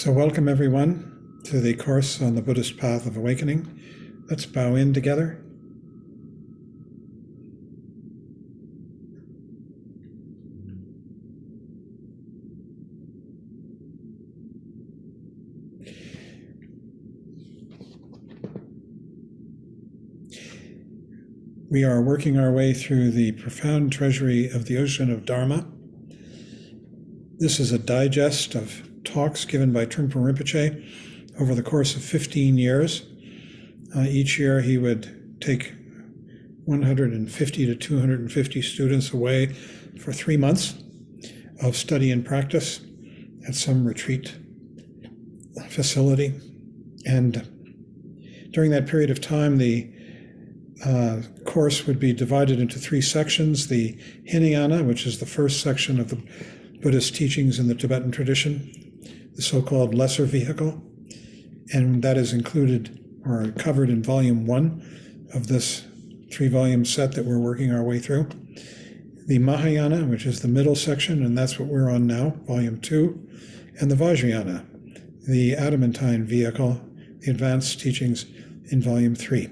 So welcome everyone to the course on the Buddhist path of awakening. Let's bow in together. We are working our way through the profound treasury of the ocean of Dharma. This is a digest of talks given by Trungpa Rinpoche over the course of 15 years. Each year he would take 150 to 250 students away for 3 months of study and practice at some retreat facility. And during that period of time, the course would be divided into 3 sections: the Hinayana, which is the first section of the Buddhist teachings in the Tibetan tradition, the so-called lesser vehicle, and that is included or covered in volume 1 of this 3-volume set that we're working our way through. The Mahayana, which is the middle section, and that's what we're on now, volume 2, and the Vajrayana, the adamantine vehicle, the advanced teachings in volume 3.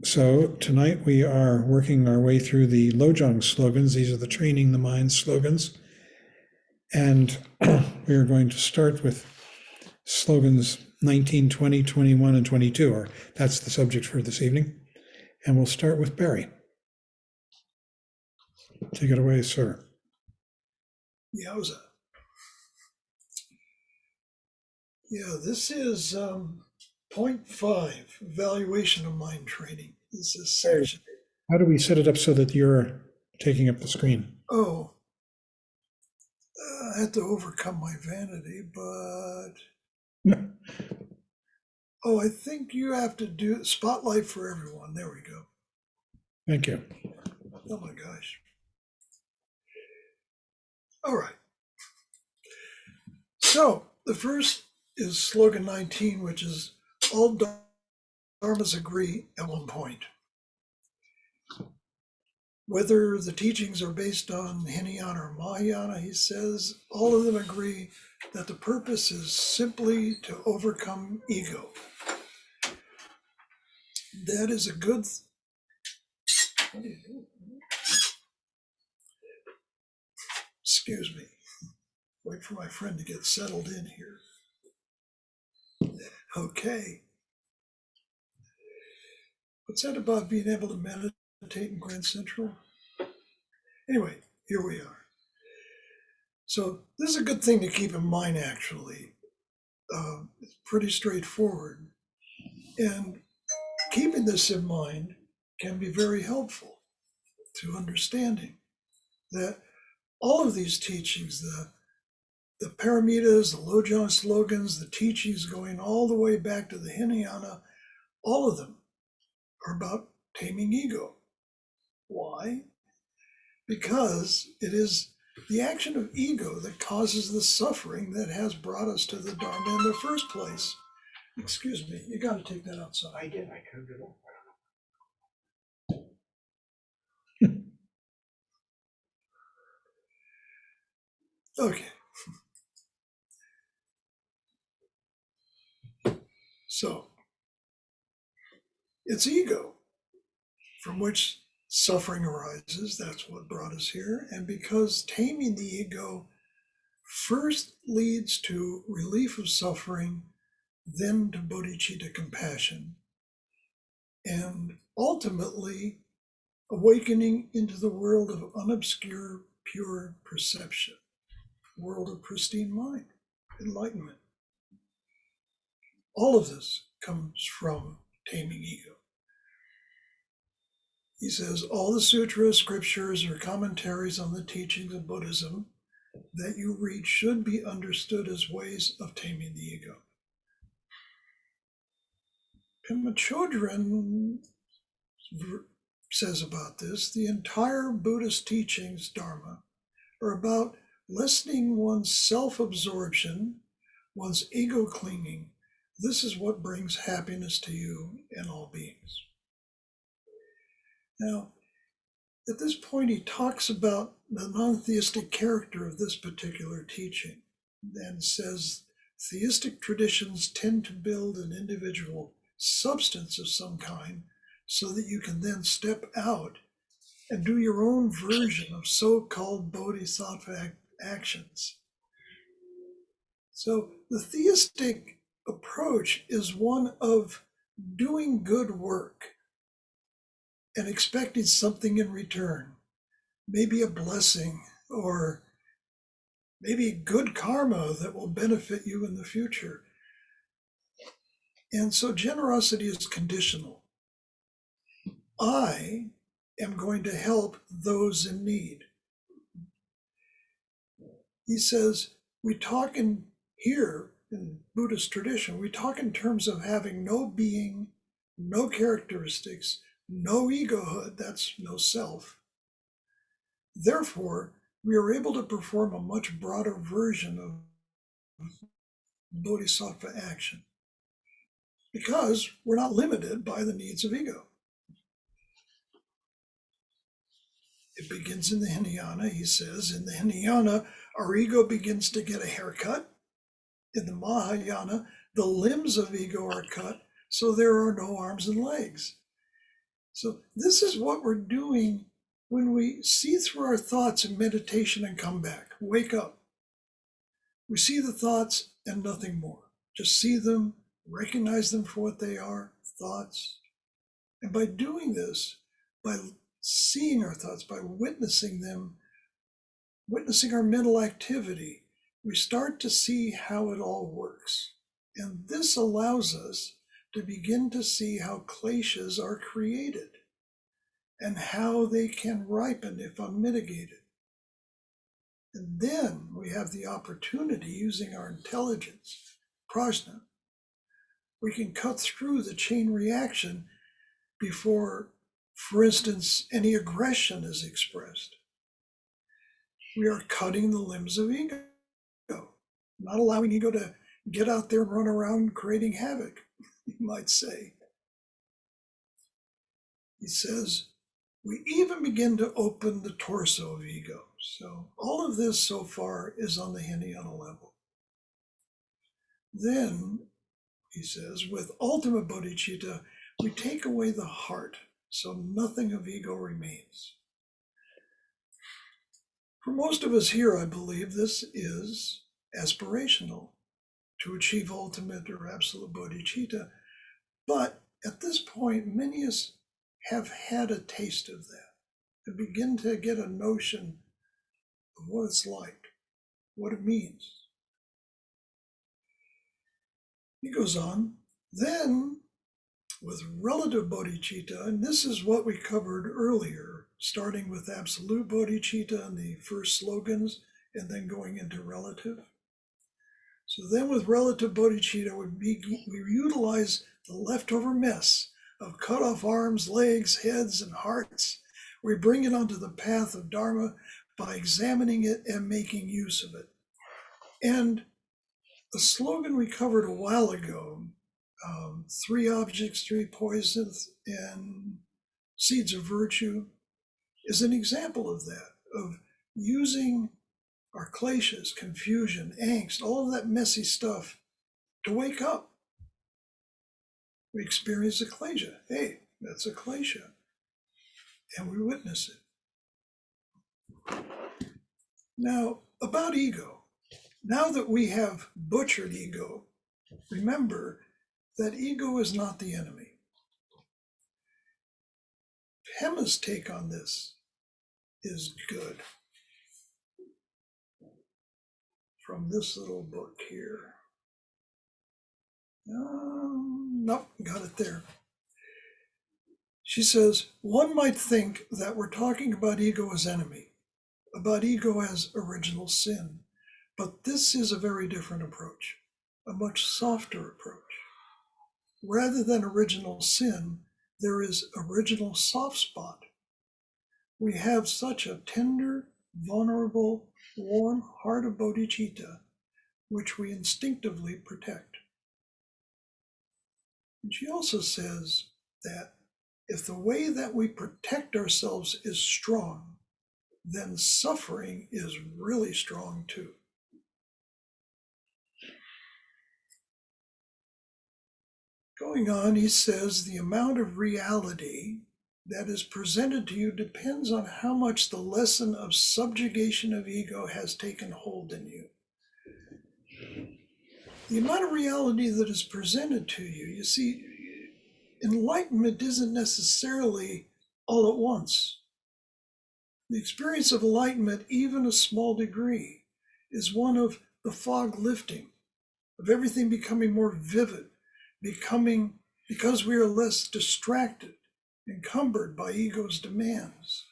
So tonight we are working our way through the Lojong slogans. These are the training the mind slogans. And we are going to start with slogans 19, 20, 21, and 22, or that's the subject for this evening. And we'll start with Barry. Take it away, sir. Yowza. Yeah, this is point 5, evaluation of mind training. This is section. How do we set it up so that you're taking up the screen? Oh, I had to overcome my vanity, but oh, I think you have to do spotlight for everyone. There we go. Thank you. Oh my gosh. All right. So the first is slogan 19, which is all dharmas agree at one point. Whether the teachings are based on Hinayana or Mahayana, he says, all of them agree that the purpose is simply to overcome ego. That is a good. Excuse me. Wait for my friend to get settled in here. Okay. What's that about being able to meditate in Grand Central? Anyway, here we are. So this is a good thing to keep in mind, actually. It's pretty straightforward. And keeping this in mind can be very helpful to understanding that all of these teachings, the paramitas, the Lojong slogans, the teachings going all the way back to the Hinayana, all of them are about taming ego. Why? Because it is the action of ego that causes the suffering that has brought us to the Dharma in the first place. Excuse me, you got to take that outside. I did. I turned it off. Okay. So, it's ego from which suffering arises. That's what brought us here. And because taming the ego first leads to relief of suffering, then to bodhicitta compassion, and ultimately awakening into the world of unobscure, pure perception, world of pristine mind, enlightenment. All of this comes from taming ego. He says, all the sutras, scriptures, or commentaries on the teachings of Buddhism that you read should be understood as ways of taming the ego. Pema Chodron says about this, the entire Buddhist teachings, Dharma, are about lessening one's self-absorption, one's ego clinging. This is what brings happiness to you and all beings. Now, at this point, he talks about the non-theistic character of this particular teaching and says theistic traditions tend to build an individual substance of some kind so that you can then step out and do your own version of so-called bodhisattva actions. So the theistic approach is one of doing good work and expecting something in return, maybe a blessing or maybe good karma that will benefit you in the future. And so generosity is conditional. I am going to help those in need. He says, we talk in here in Buddhist tradition, we talk in terms of having no being, no characteristics, no egohood, that's no self. Therefore, we are able to perform a much broader version of bodhisattva action because we're not limited by the needs of ego. It begins in the Hinayana, he says. In the Hinayana, our ego begins to get a haircut. In the Mahayana, the limbs of ego are cut, so there are no arms and legs. So this is what we're doing when we see through our thoughts in meditation and come back, wake up. We see the thoughts and nothing more. Just see them, recognize them for what they are, thoughts. And by doing this, by seeing our thoughts, by witnessing them, witnessing our mental activity, we start to see how it all works. And this allows us to begin to see how kleshas are created and how they can ripen if unmitigated. And then we have the opportunity, using our intelligence, prajna, we can cut through the chain reaction before, for instance, any aggression is expressed. We are cutting the limbs of ego, not allowing ego to get out there and run around creating havoc, you might say. He says, we even begin to open the torso of ego. So all of this so far is on the Hinayana level. Then, he says, with ultimate bodhicitta, we take away the heart, so nothing of ego remains. For most of us here, I believe this is aspirational to achieve ultimate or absolute bodhicitta. But at this point, many of us have had a taste of that and begin to get a notion of what it's like, what it means. He goes on, then with relative bodhicitta, and this is what we covered earlier, starting with absolute bodhicitta and the first slogans, and then going into relative. So then with relative bodhicitta, we utilize the leftover mess of cut off arms, legs, heads, and hearts. We bring it onto the path of Dharma by examining it and making use of it. And the slogan we covered a while ago, 3 objects, 3 poisons, and seeds of virtue, is an example of that, of using our kleshas, confusion, angst, all of that messy stuff to wake up. We experience a klesha. Hey, that's a klesha. And we witness it. Now, about ego. Now that we have butchered ego, remember that ego is not the enemy. Pema's take on this is good. From this little book here. Nope, got it there. She says, one might think that we're talking about ego as enemy, about ego as original sin, but this is a very different approach, a much softer approach. Rather than original sin, there is original soft spot. We have such a tender, vulnerable, warm heart of bodhicitta, which we instinctively protect. And she also says that if the way that we protect ourselves is strong, then suffering is really strong too. Going on, he says, the amount of reality that is presented to you depends on how much the lesson of subjugation of ego has taken hold in you. The amount of reality that is presented to you, you see, enlightenment isn't necessarily all at once. The experience of enlightenment, even a small degree, is one of the fog lifting, of everything becoming more vivid, because we are less distracted, encumbered by ego's demands.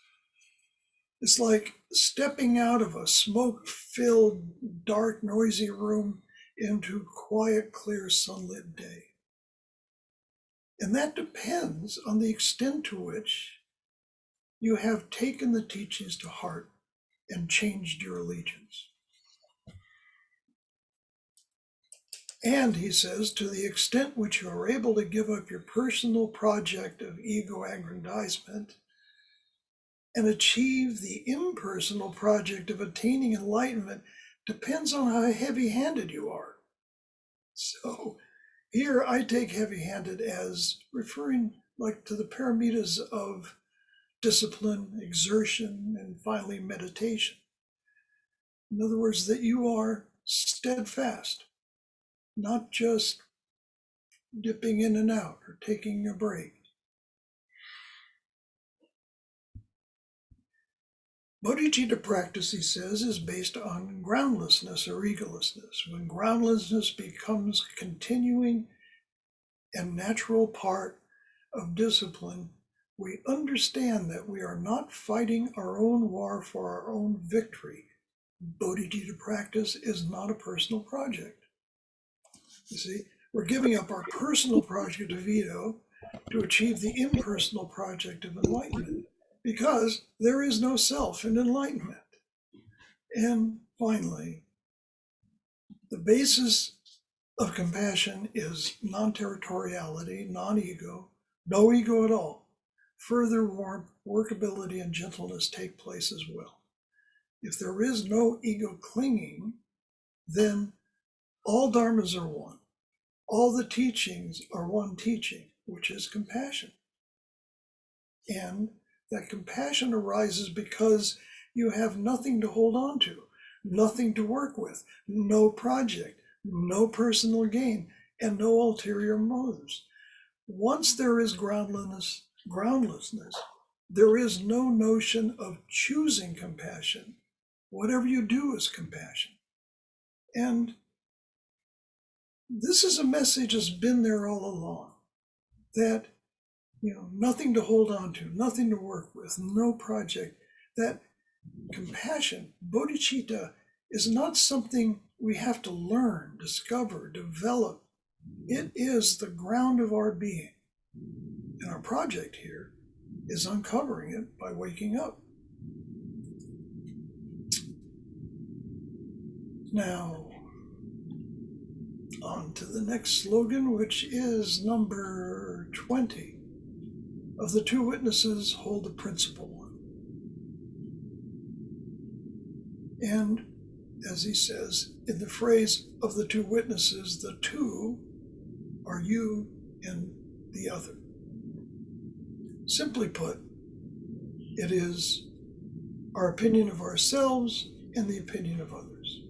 It's like stepping out of a smoke-filled, dark, noisy room into quiet, clear, sunlit day. And that depends on the extent to which you have taken the teachings to heart and changed your allegiance. And he says, to the extent which you are able to give up your personal project of ego aggrandizement and achieve the impersonal project of attaining enlightenment depends on how heavy-handed you are. So here I take heavy-handed as referring like to the paramitas of discipline, exertion, and finally meditation. In other words, that you are steadfast, not just dipping in and out or taking a break. Bodhicitta practice, he says, is based on groundlessness or egolessness. When groundlessness becomes a continuing and natural part of discipline, we understand that we are not fighting our own war for our own victory. Bodhicitta practice is not a personal project. You see, we're giving up our personal project of ego to achieve the impersonal project of enlightenment, because there is no self in enlightenment. And finally, the basis of compassion is non-territoriality, non-ego, no ego at all. Further warmth, workability, and gentleness take place as well. If there is no ego clinging, then all dharmas are one. All the teachings are one teaching, which is compassion. And that compassion arises because you have nothing to hold on to, nothing to work with, no project, no personal gain, and no ulterior motives. Once there is groundlessness, there is no notion of choosing compassion. Whatever you do is compassion. And this is a message that's been there all along, that nothing to hold on to, nothing to work with, no project. That compassion, bodhicitta, is not something we have to learn, discover, develop. It is the ground of our being. And our project here is uncovering it by waking up. Now, on to the next slogan, which is number 20. Of the two witnesses, hold the principal one. And as he says, in the phrase of the two witnesses, the two are you and the other. Simply put, it is our opinion of ourselves and the opinion of others.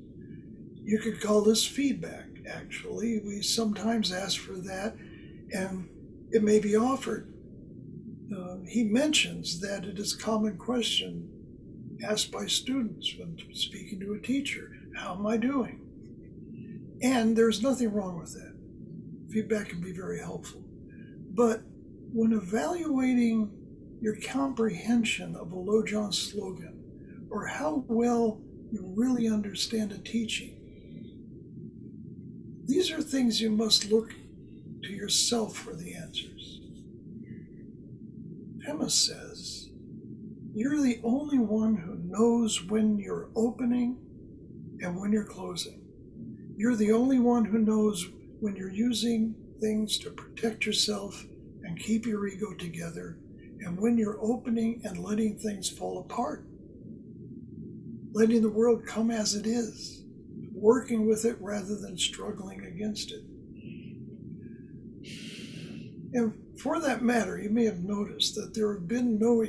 You could call this feedback, actually. We sometimes ask for that, and it may be offered. He mentions that it is a common question asked by students when speaking to a teacher, how am I doing? And there's nothing wrong with that. Feedback can be very helpful. But when evaluating your comprehension of a Lojong slogan, or how well you really understand a teaching, these are things you must look to yourself for the answers. Pema says, you're the only one who knows when you're opening and when you're closing. You're the only one who knows when you're using things to protect yourself and keep your ego together, and when you're opening and letting things fall apart, letting the world come as it is, working with it rather than struggling against it. And for that matter, you may have noticed that there have been no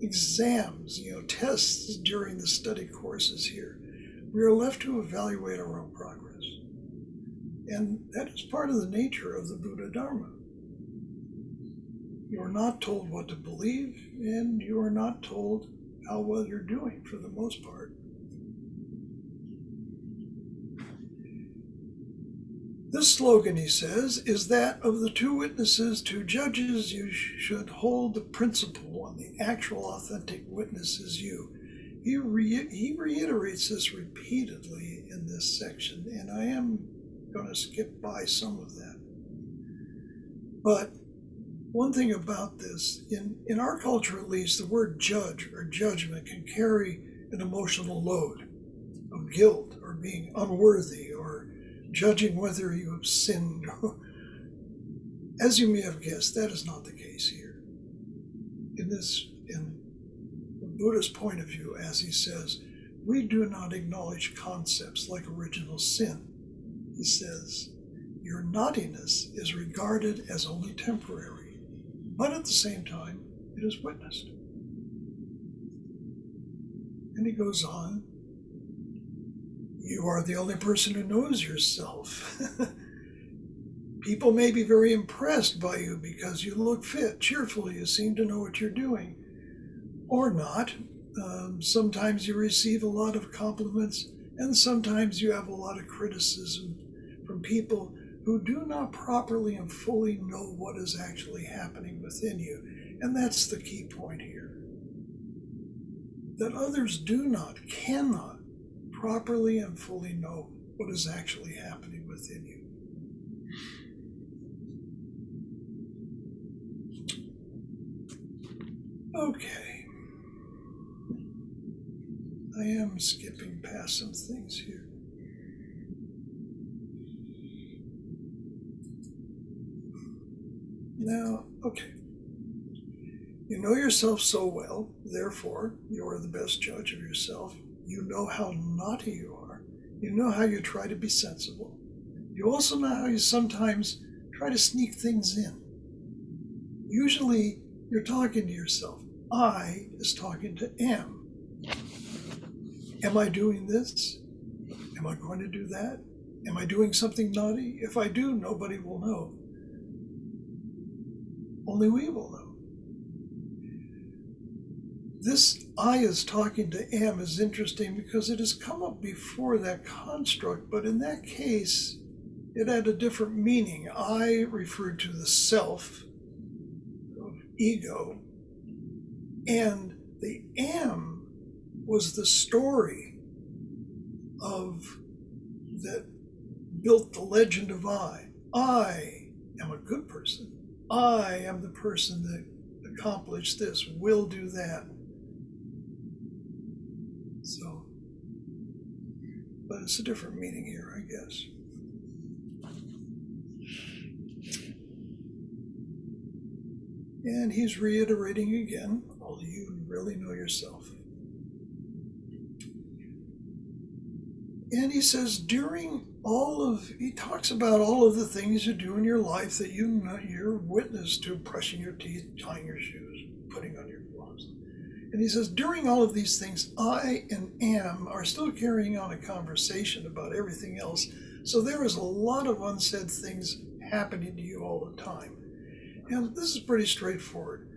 exams, tests during the study courses here. We are left to evaluate our own progress. And that is part of the nature of the Buddha Dharma. You are not told what to believe, and you are not told how well you're doing for the most part. This slogan, he says, is that of the two witnesses, two judges, you should hold the principle one. The actual authentic witness is you. He reiterates this repeatedly in this section, and I am going to skip by some of that. But one thing about this, in our culture at least, the word judge or judgment can carry an emotional load of guilt or being unworthy or judging whether you have sinned. As you may have guessed, that is not the case here. In the Buddhist point of view, as he says, we do not acknowledge concepts like original sin. He says, your naughtiness is regarded as only temporary, but at the same time, it is witnessed. And he goes on, you are the only person who knows yourself. People may be very impressed by you because you look fit, cheerful, you seem to know what you're doing. Or not. Sometimes you receive a lot of compliments, and sometimes you have a lot of criticism from people who do not properly and fully know what is actually happening within you. And that's the key point here. That others cannot properly and fully know what is actually happening within you. Okay. I am skipping past some things here. Now, okay. You know yourself so well, therefore, you are the best judge of yourself. You know how naughty you are. You know how you try to be sensible. You also know how you sometimes try to sneak things in. Usually, you're talking to yourself. I is talking to am. Am I doing this? Am I going to do that? Am I doing something naughty? If I do, nobody will know. Only we will know. This I is talking to am is interesting because it has come up before that construct, but in that case, it had a different meaning. I referred to the self, ego, and the am was the story that built the legend of I. I am a good person. I am the person that accomplished this, will do that. So, but it's a different meaning here, I guess. And he's reiterating again, all you really know yourself. And he says, he talks about all of the things you do in your life that you're witness to: brushing your teeth, tying your shoes, putting on your gloves. And he says, during all of these things, I and am are still carrying on a conversation about everything else. So there is a lot of unsaid things happening to you all the time. And this is pretty straightforward.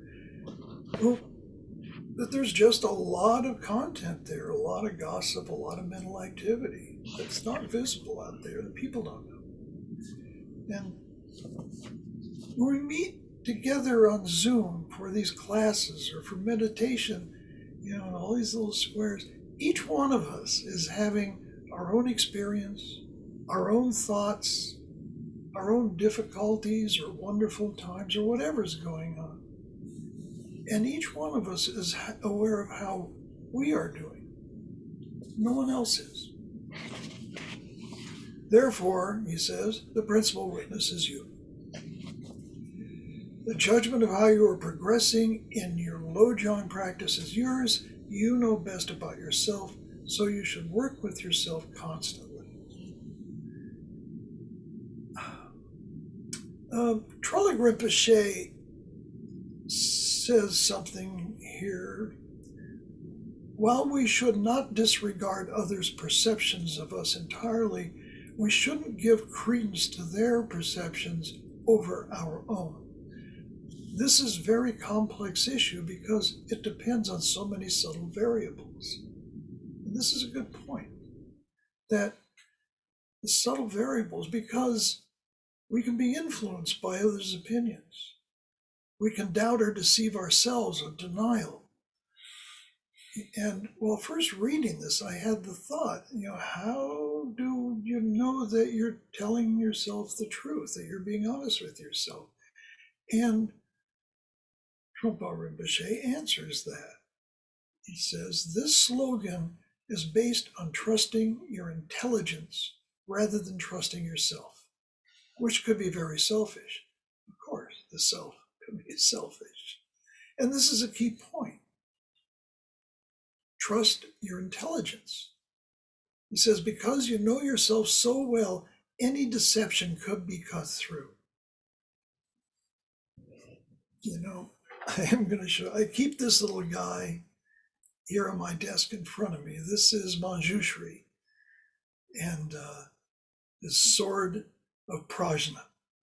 That there's just a lot of content there, a lot of gossip, a lot of mental activity that's not visible out there that people don't know. And when we meet together on Zoom for these classes or for meditation, and all these little squares, each one of us is having our own experience, our own thoughts, our own difficulties or wonderful times or whatever's going on. And each one of us is aware of how we are doing. No one else is. Therefore, he says, the principal witness is you. The judgment of how you are progressing in your Lojong practice is yours. You know best about yourself, so you should work with yourself constantly. Trulli Rinpoche says something here. While we should not disregard others' perceptions of us entirely, we shouldn't give credence to their perceptions over our own. This is a very complex issue because it depends on so many subtle variables. And this is a good point, that the subtle variables, because we can be influenced by others' opinions. We can doubt or deceive ourselves with denial. And while first reading this, I had the thought, how do you know that you're telling yourself the truth, that you're being honest with yourself? And Trungpa Rinpoche answers that. He says, this slogan is based on trusting your intelligence rather than trusting yourself, which could be very selfish. Of course, the self could be selfish. And this is a key point. Trust your intelligence. He says, because you know yourself so well, any deception could be cut through. I am going to show, I keep this little guy here on my desk in front of me. This is Manjushri and his sword of prajna,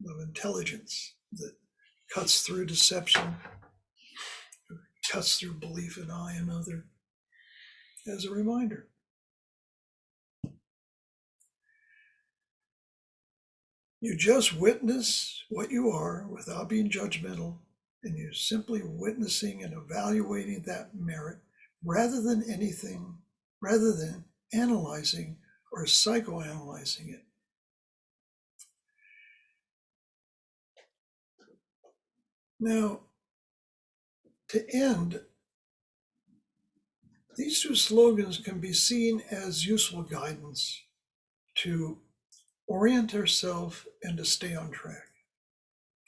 of intelligence that cuts through deception, cuts through belief in I and other, as a reminder. You just witness what you are without being judgmental, and you're simply witnessing and evaluating that merit rather than analyzing or psychoanalyzing it. Now, to end, these two slogans can be seen as useful guidance to orient ourselves and to stay on track.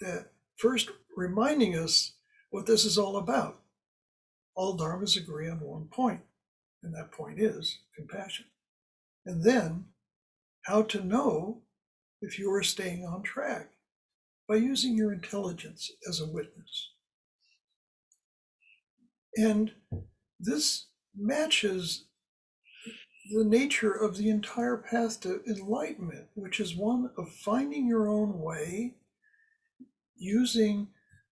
That first reminding us what this is all about. All dharmas agree on one point, and that point is compassion. And then how to know if you are staying on track by using your intelligence as a witness. And this matches the nature of the entire path to enlightenment, which is one of finding your own way, using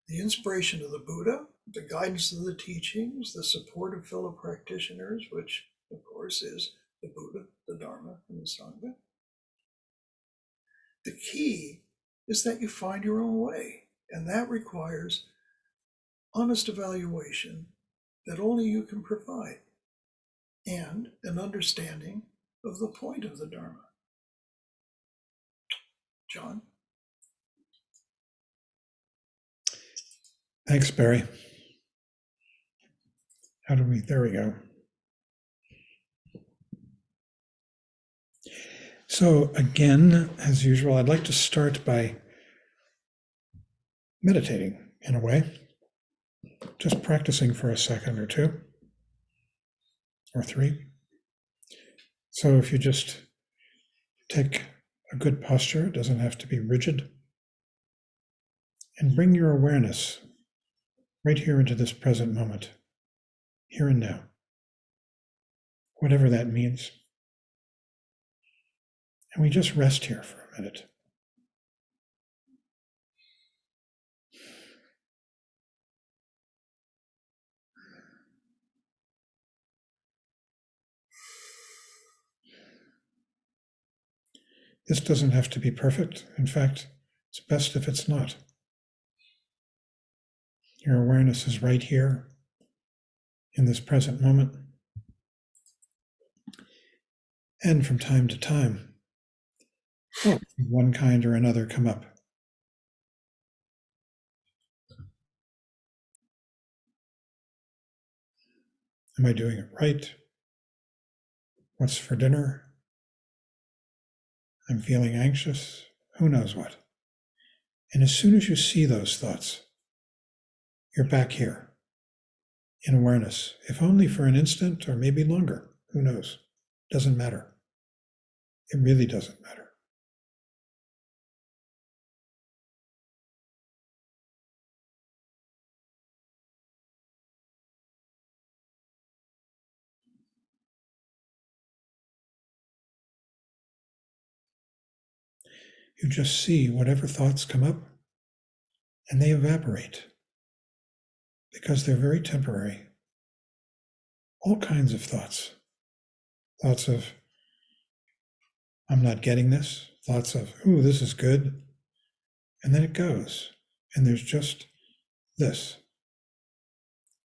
the inspiration of the Buddha, the guidance of the teachings, the support of fellow practitioners, which of course is the Buddha, the Dharma, and the Sangha. The key is that you find your own way, and that requires honest evaluation that only you can provide, and an understanding of the point of the Dharma. John? Thanks, Barry. There we go. So again, as usual, I'd like to start by meditating in a way, just practicing for a second or two or three. So if you just take a good posture, it doesn't have to be rigid, and bring your awareness right here into this present moment, here and now, whatever that means. And we just rest here for a minute. This doesn't have to be perfect. In fact, it's best if it's not. Your awareness is right here in this present moment. And from time to time, thoughts of one kind or another come up. Am I doing it right? What's for dinner? I'm feeling anxious. Who knows what? And as soon as you see those thoughts, you're back here in awareness, if only for an instant or maybe longer. Who knows? Doesn't matter. It really doesn't matter. You just see whatever thoughts come up, and they evaporate because they're very temporary. All kinds of thoughts. Thoughts of, I'm not getting this. Thoughts of, ooh, this is good. And then it goes. And there's just this,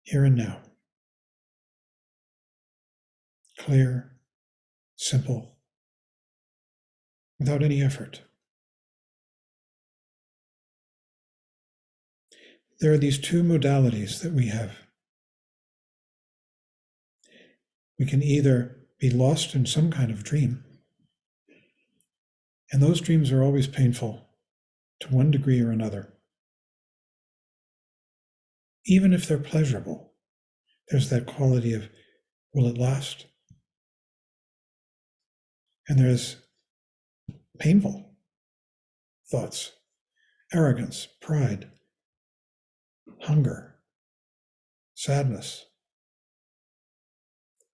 here and now. Clear, simple, without any effort. There are these two modalities that we have. We can either be lost in some kind of dream, and those dreams are always painful to one degree or another. Even if they're pleasurable, there's that quality of, will it last? And there's painful thoughts, arrogance, pride, hunger, sadness.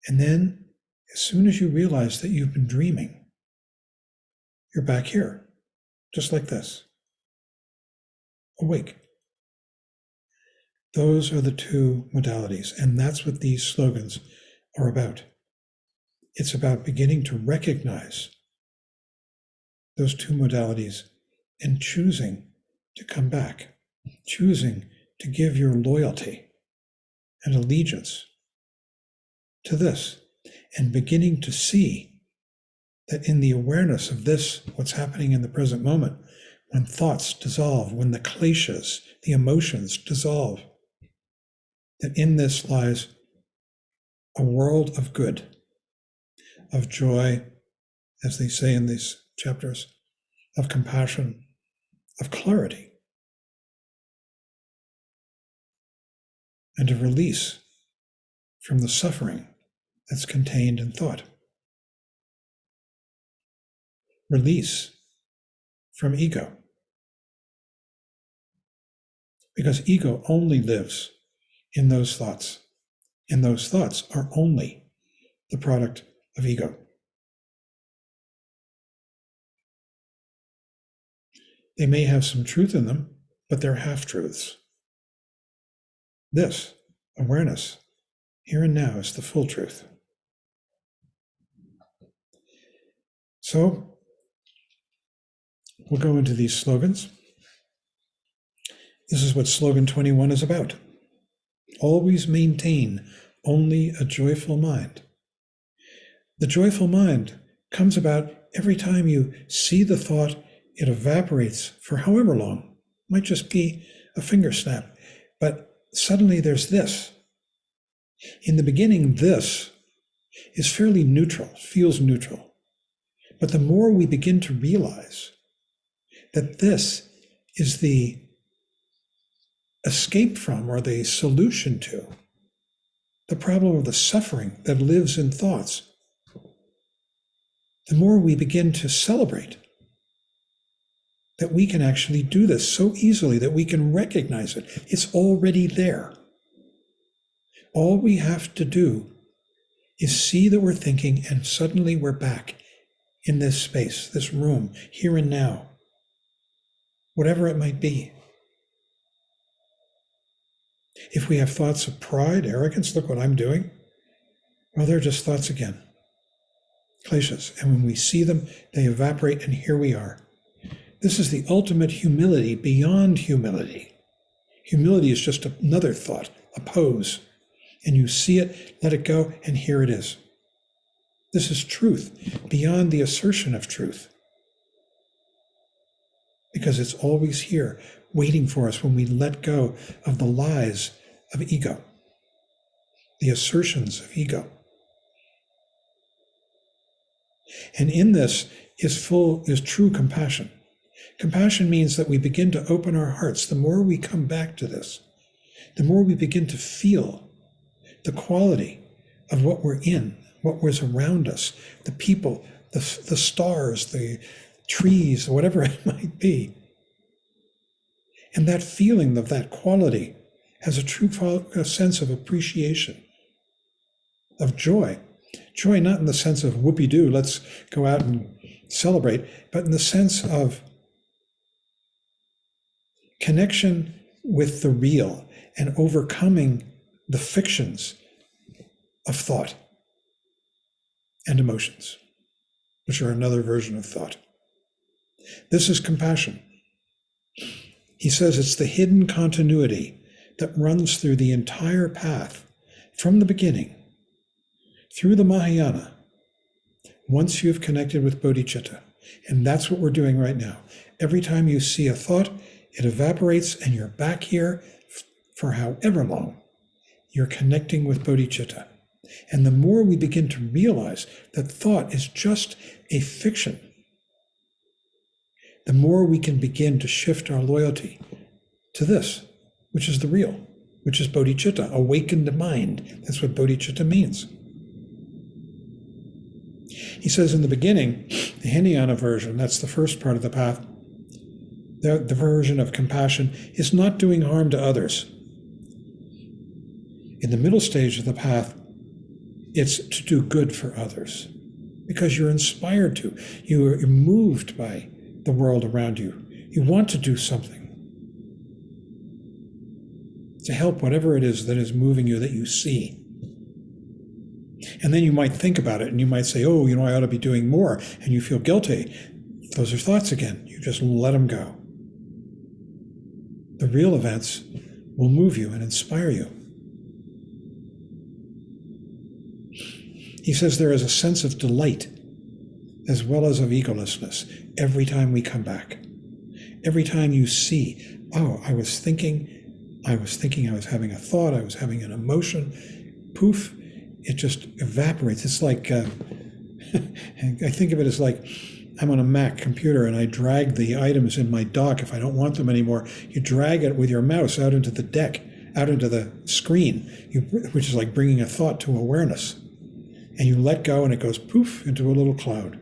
And then, as soon as you realize that you've been dreaming, you're back here, just like this, awake. Those are the two modalities, and that's what these slogans are about. It's about beginning to recognize those two modalities and choosing to come back, choosing to give your loyalty and allegiance to this, and beginning to see that in the awareness of this, what's happening in the present moment, when thoughts dissolve, when the kleshas, the emotions dissolve, that in this lies a world of good, of joy, as they say in these chapters, of compassion, of clarity, and of release from the suffering that's contained in thought. Release from ego. Because ego only lives in those thoughts, and those thoughts are only the product of ego. They may have some truth in them, but they're half-truths. This, awareness, here and now, is the full truth. So, we'll go into these slogans. This is what slogan 21 is about. Always maintain only a joyful mind. The joyful mind comes about every time you see the thought, it evaporates for however long. Might just be a finger snap, but suddenly there's this. In the beginning, this is fairly neutral, feels neutral. But the more we begin to realize that this is the escape from, or the solution to, the problem of the suffering that lives in thoughts, the more we begin to celebrate that we can actually do this so easily, that we can recognize it. It's already there. All we have to do is see that we're thinking, and suddenly we're back in this space, this room, here and now, whatever it might be. If we have thoughts of pride, arrogance, look what I'm doing, well, they're just thoughts again, kleshas. And when we see them, they evaporate, and here we are. This is the ultimate humility beyond humility. Humility is just another thought, a pose. And you see it, let it go, and here it is. This is truth beyond the assertion of truth. Because it's always here, waiting for us when we let go of the lies of ego, the assertions of ego. And in this is true compassion. Compassion means that we begin to open our hearts. The more we come back to this, the more we begin to feel the quality of what we're in, what was around us, the people, the stars, the trees, whatever it might be. And that feeling of that quality has a true sense of appreciation, of joy. Joy not in the sense of whoopee-doo, let's go out and celebrate, but in the sense of connection with the real and overcoming the fictions of thought and emotions, which are another version of thought. This is compassion. He says it's the hidden continuity that runs through the entire path from the beginning, through the Mahayana, once you've connected with bodhicitta. And that's what we're doing right now. Every time you see a thought, it evaporates and you're back here for however long. You're connecting with bodhicitta. And the more we begin to realize that thought is just a fiction, the more we can begin to shift our loyalty to this, which is the real, which is bodhicitta, awakened mind. That's what bodhicitta means. He says in the beginning, the Hinayana version, that's the first part of the path, the version of compassion is not doing harm to others. In the middle stage of the path, it's to do good for others because you're inspired to. You're moved by the world around you. You want to do something to help whatever it is that is moving you that you see. And then you might think about it and you might say, oh, I ought to be doing more, and you feel guilty. Those are thoughts again. You just let them go. The real events will move you and inspire you. He says there is a sense of delight as well as of egolessness every time we come back. Every time you see, oh, I was thinking I was having a thought, I was having an emotion, poof, it just evaporates. It's like, I think of it as like I'm on a Mac computer and I drag the items in my dock. If I don't want them anymore, you drag it with your mouse out into the deck, out into the screen, which is like bringing a thought to awareness. And you let go and it goes poof into a little cloud.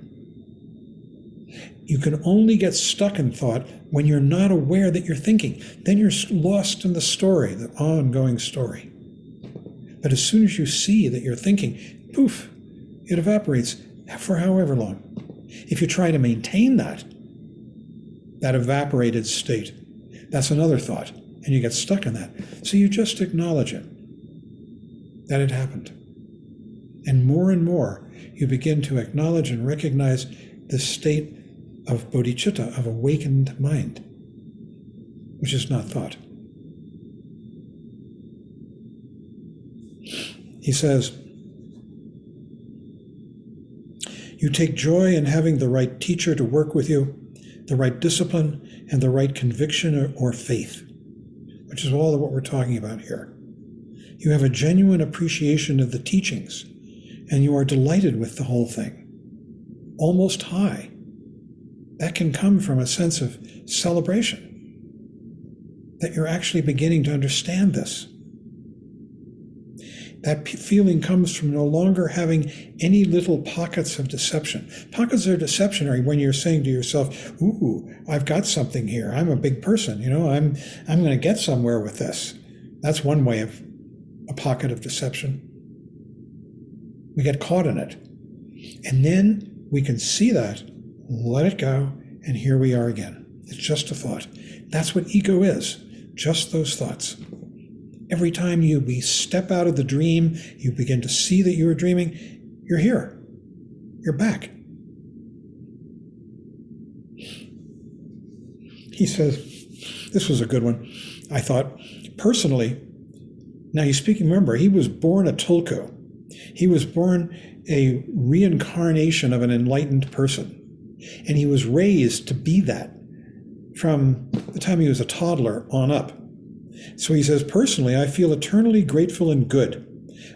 You can only get stuck in thought when you're not aware that you're thinking. Then you're lost in the story, the ongoing story. But as soon as you see that you're thinking, poof, it evaporates for however long. If you try to maintain that evaporated state, that's another thought, and you get stuck in that. So you just acknowledge it, that it happened. And more, you begin to acknowledge and recognize this state of bodhicitta, of awakened mind, which is not thought. He says, you take joy in having the right teacher to work with you, the right discipline, and the right conviction or faith, which is all of what we're talking about here. You have a genuine appreciation of the teachings, and you are delighted with the whole thing, almost high. That can come from a sense of celebration, that you're actually beginning to understand this. That feeling comes from no longer having any little pockets of deception. Pockets of deception are when you're saying to yourself, ooh, I've got something here. I'm a big person. I'm going to get somewhere with this. That's one way of a pocket of deception. We get caught in it. And then we can see that, let it go, and here we are again. It's just a thought. That's what ego is, just those thoughts. Every time we step out of the dream, you begin to see that you were dreaming, you're here. You're back. He says, this was a good one, I thought, personally. Now he's speaking, remember, he was born a tulku. He was born a reincarnation of an enlightened person. And he was raised to be that from the time he was a toddler on up. So he says, personally, I feel eternally grateful and good.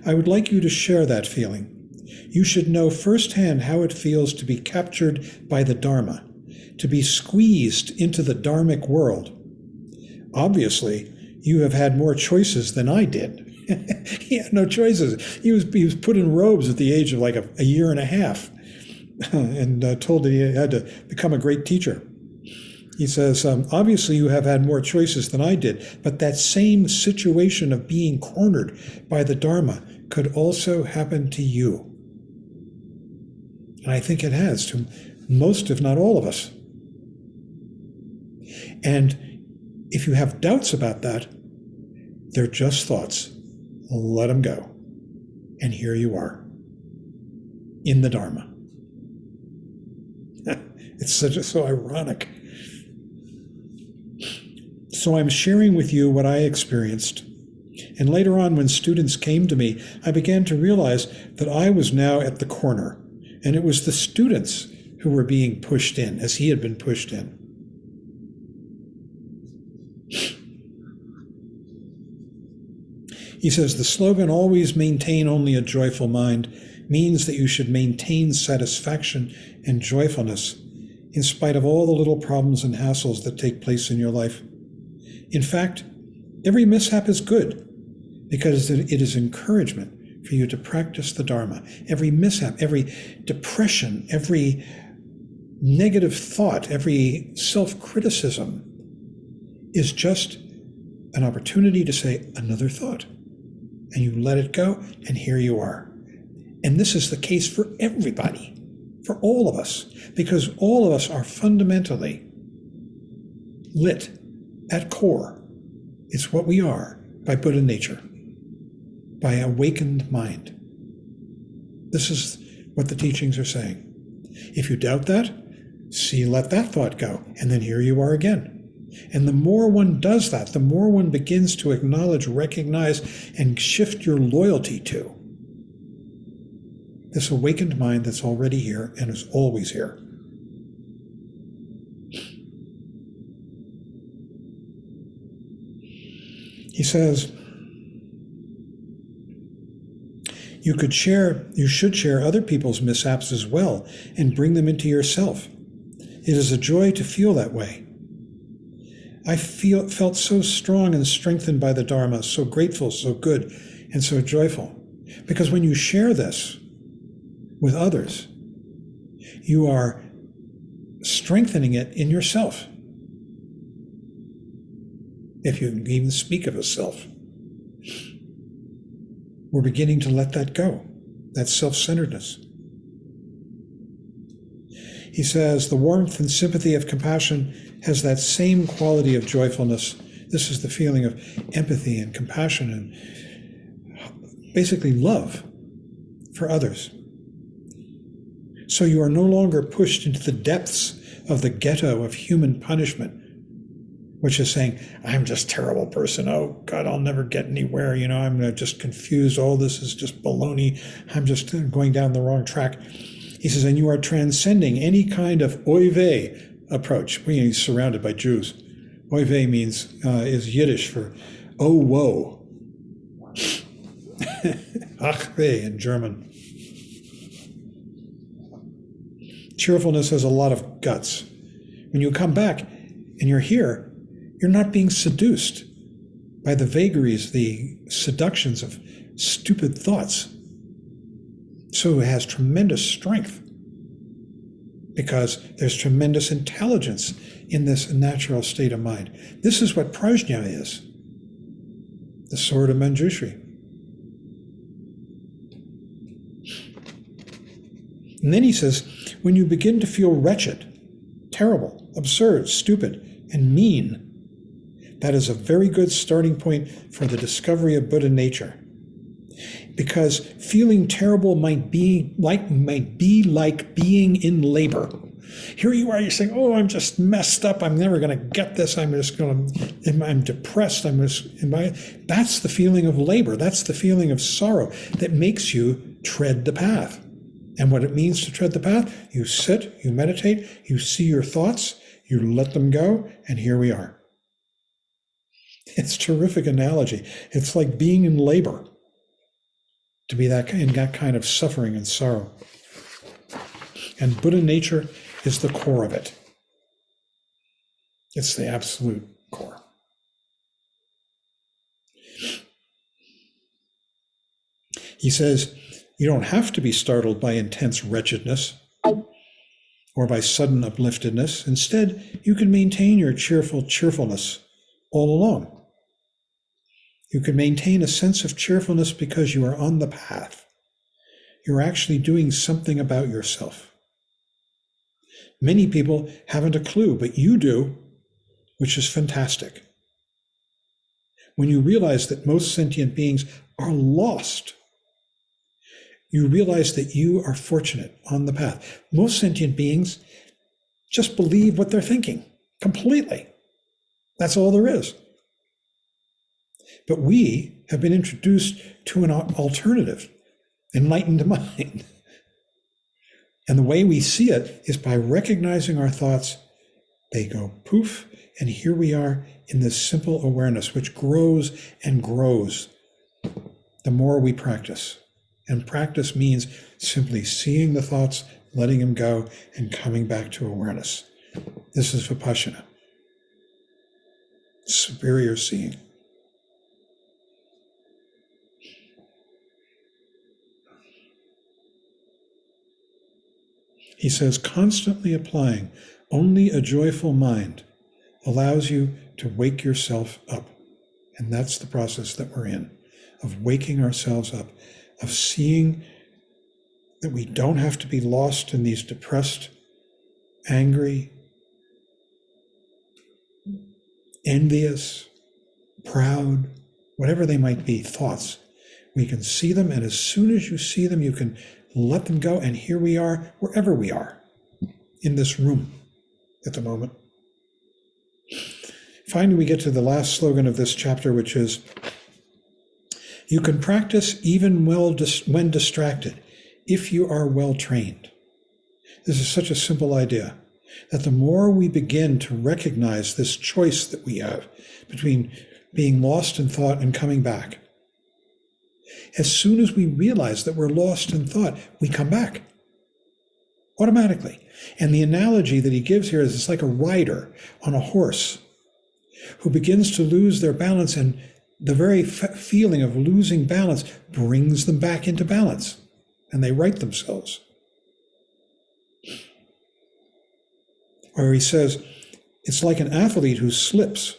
I would like you to share that feeling. You should know firsthand how it feels to be captured by the Dharma, to be squeezed into the Dharmic world. Obviously, you have had more choices than I did. He had no choices. He was put in robes at the age of like a year and a half and told that he had to become a great teacher. He says, obviously you have had more choices than I did, but that same situation of being cornered by the Dharma could also happen to you. And I think it has to most, if not all of us. And if you have doubts about that, they're just thoughts. Let them go. And here you are, in the Dharma. It's so ironic. So I'm sharing with you what I experienced. And later on, when students came to me, I began to realize that I was now at the corner. And it was the students who were being pushed in, as he had been pushed in. He says, the slogan, always maintain only a joyful mind, means that you should maintain satisfaction and joyfulness in spite of all the little problems and hassles that take place in your life. In fact, every mishap is good because it is encouragement for you to practice the Dharma. Every mishap, every depression, every negative thought, every self-criticism is just an opportunity to say another thought. And you let it go, and here you are. And this is the case for everybody, for all of us, because all of us are fundamentally lit at core. It's what we are by Buddha nature, by awakened mind. This is what the teachings are saying. If you doubt that, let that thought go, and then here you are again. And the more one does that, the more one begins to acknowledge, recognize, and shift your loyalty to this awakened mind that's already here and is always here. He says, you should share other people's mishaps as well and bring them into yourself. It is a joy to feel that way. I felt so strong and strengthened by the Dharma, so grateful, so good, and so joyful. Because when you share this with others, you are strengthening it in yourself. If you can even speak of a self. We're beginning to let that go, that self-centeredness. He says, the warmth and sympathy of compassion has that same quality of joyfulness. This is the feeling of empathy and compassion and basically love for others. So you are no longer pushed into the depths of the ghetto of human punishment, which is saying, I'm just a terrible person. Oh, God, I'll never get anywhere. I'm just confused. All this is just baloney. I'm just going down the wrong track. He says, and you are transcending any kind of oy vey approach. He's surrounded by Jews. Oy vey is Yiddish for, oh, woe. Ach weh in German. Cheerfulness has a lot of guts. When you come back and you're here, you're not being seduced by the vagaries, the seductions of stupid thoughts. So it has tremendous strength because there's tremendous intelligence in this natural state of mind. This is what prajna is, the sword of Manjushri. And then he says, when you begin to feel wretched, terrible, absurd, stupid, and mean, that is a very good starting point for the discovery of Buddha nature. Because feeling terrible might be like being in labor. Here you are, you're saying, oh, I'm just messed up. I'm never going to get this. I'm depressed. That's the feeling of labor. That's the feeling of sorrow that makes you tread the path. And what it means to tread the path, you sit, you meditate, you see your thoughts, you let them go, and here we are. It's a terrific analogy. It's like being in labor, to be in that kind of suffering and sorrow. And Buddha nature is the core of it. It's the absolute core. He says, you don't have to be startled by intense wretchedness or by sudden upliftedness. Instead, you can maintain your cheerfulness all along. You can maintain a sense of cheerfulness because you are on the path. You're actually doing something about yourself. Many people haven't a clue, but you do, which is fantastic. When you realize that most sentient beings are lost, you realize that you are fortunate on the path. Most sentient beings just believe what they're thinking completely. That's all there is. But we have been introduced to an alternative, enlightened mind. And the way we see it is by recognizing our thoughts. They go poof, and here we are in this simple awareness, which grows and grows the more we practice. And practice means simply seeing the thoughts, letting them go, and coming back to awareness. This is Vipassana, superior seeing. He says, constantly applying only a joyful mind allows you to wake yourself up. And that's the process that we're in, of waking ourselves up, of seeing that we don't have to be lost in these depressed, angry, envious, proud, whatever they might be, thoughts. We can see them, and as soon as you see them, you can let them go, and here we are, wherever we are, in this room at the moment. Finally, we get to the last slogan of this chapter, which is, you can practice even when distracted, if you are well trained. This is such a simple idea, that the more we begin to recognize this choice that we have between being lost in thought and coming back, as soon as we realize that we're lost in thought, we come back automatically. And the analogy that he gives here is it's like a rider on a horse who begins to lose their balance, and the very feeling of losing balance brings them back into balance, and they right themselves. Or he says, it's like an athlete who slips,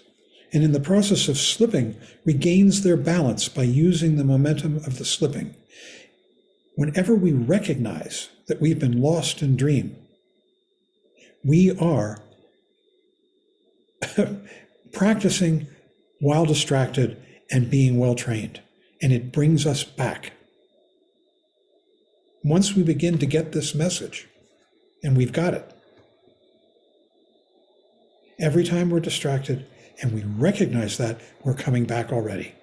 and in the process of slipping, regains their balance by using the momentum of the slipping. Whenever we recognize that we've been lost in dream, we are practicing while distracted and being well trained, and it brings us back. Once we begin to get this message, and we've got it, every time we're distracted and we recognize that, we're coming back already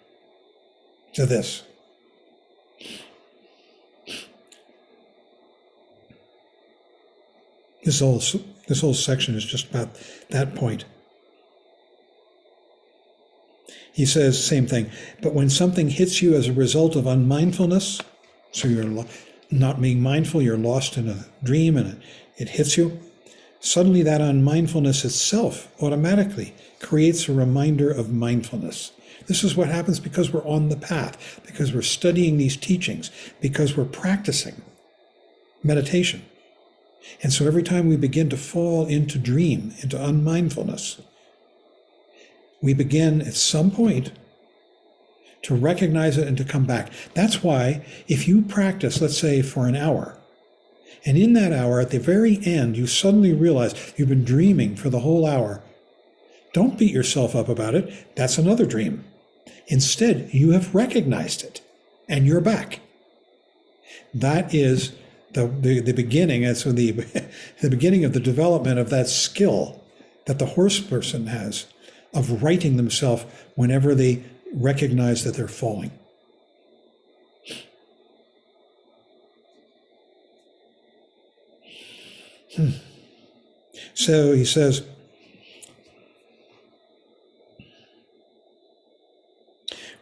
to this. This whole section is just about that point. He says, same thing, but when something hits you as a result of unmindfulness, so you're not being mindful, you're lost in a dream and it hits you, suddenly that unmindfulness itself automatically creates a reminder of mindfulness. This is what happens because we're on the path, because we're studying these teachings, because we're practicing meditation. And so every time we begin to fall into dream, into unmindfulness, we begin at some point to recognize it and to come back. That's why if you practice, let's say for an hour, and in that hour, at the very end, you suddenly realize you've been dreaming for the whole hour, don't beat yourself up about it. That's another dream. Instead, you have recognized it, and you're back. That is the beginning, and so the beginning of the development of that skill that the horse person has of righting themselves whenever they recognize that they're falling. So he says,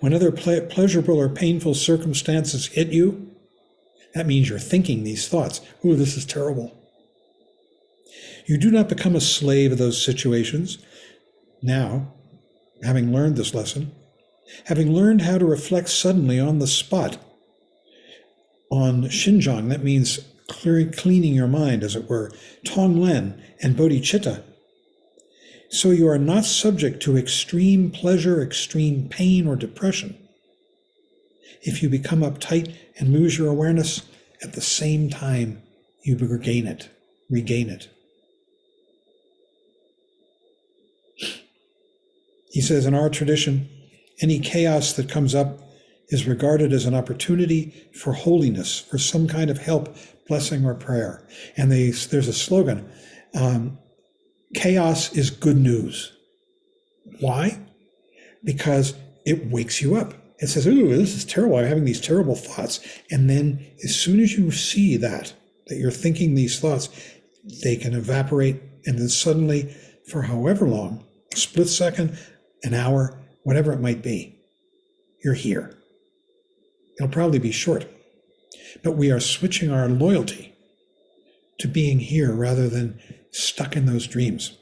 when other pleasurable or painful circumstances hit you, that means you're thinking these thoughts. Ooh, this is terrible. You do not become a slave of those situations. Now, having learned this lesson, having learned how to reflect suddenly on the spot, on Xinjiang, that means cleaning your mind, as it were, Tonglen and bodhicitta. So you are not subject to extreme pleasure, extreme pain, or depression. If you become uptight and lose your awareness, at the same time, you regain it. He says, in our tradition, any chaos that comes up is regarded as an opportunity for holiness, for some kind of help, blessing, or prayer. And there's a slogan, chaos is good news. Why? Because it wakes you up. It says, ooh, this is terrible. I'm having these terrible thoughts. And then as soon as you see that you're thinking these thoughts, they can evaporate. And then suddenly, for however long, a split second, an hour, whatever it might be, you're here. It'll probably be short. But we are switching our loyalty to being here rather than stuck in those dreams.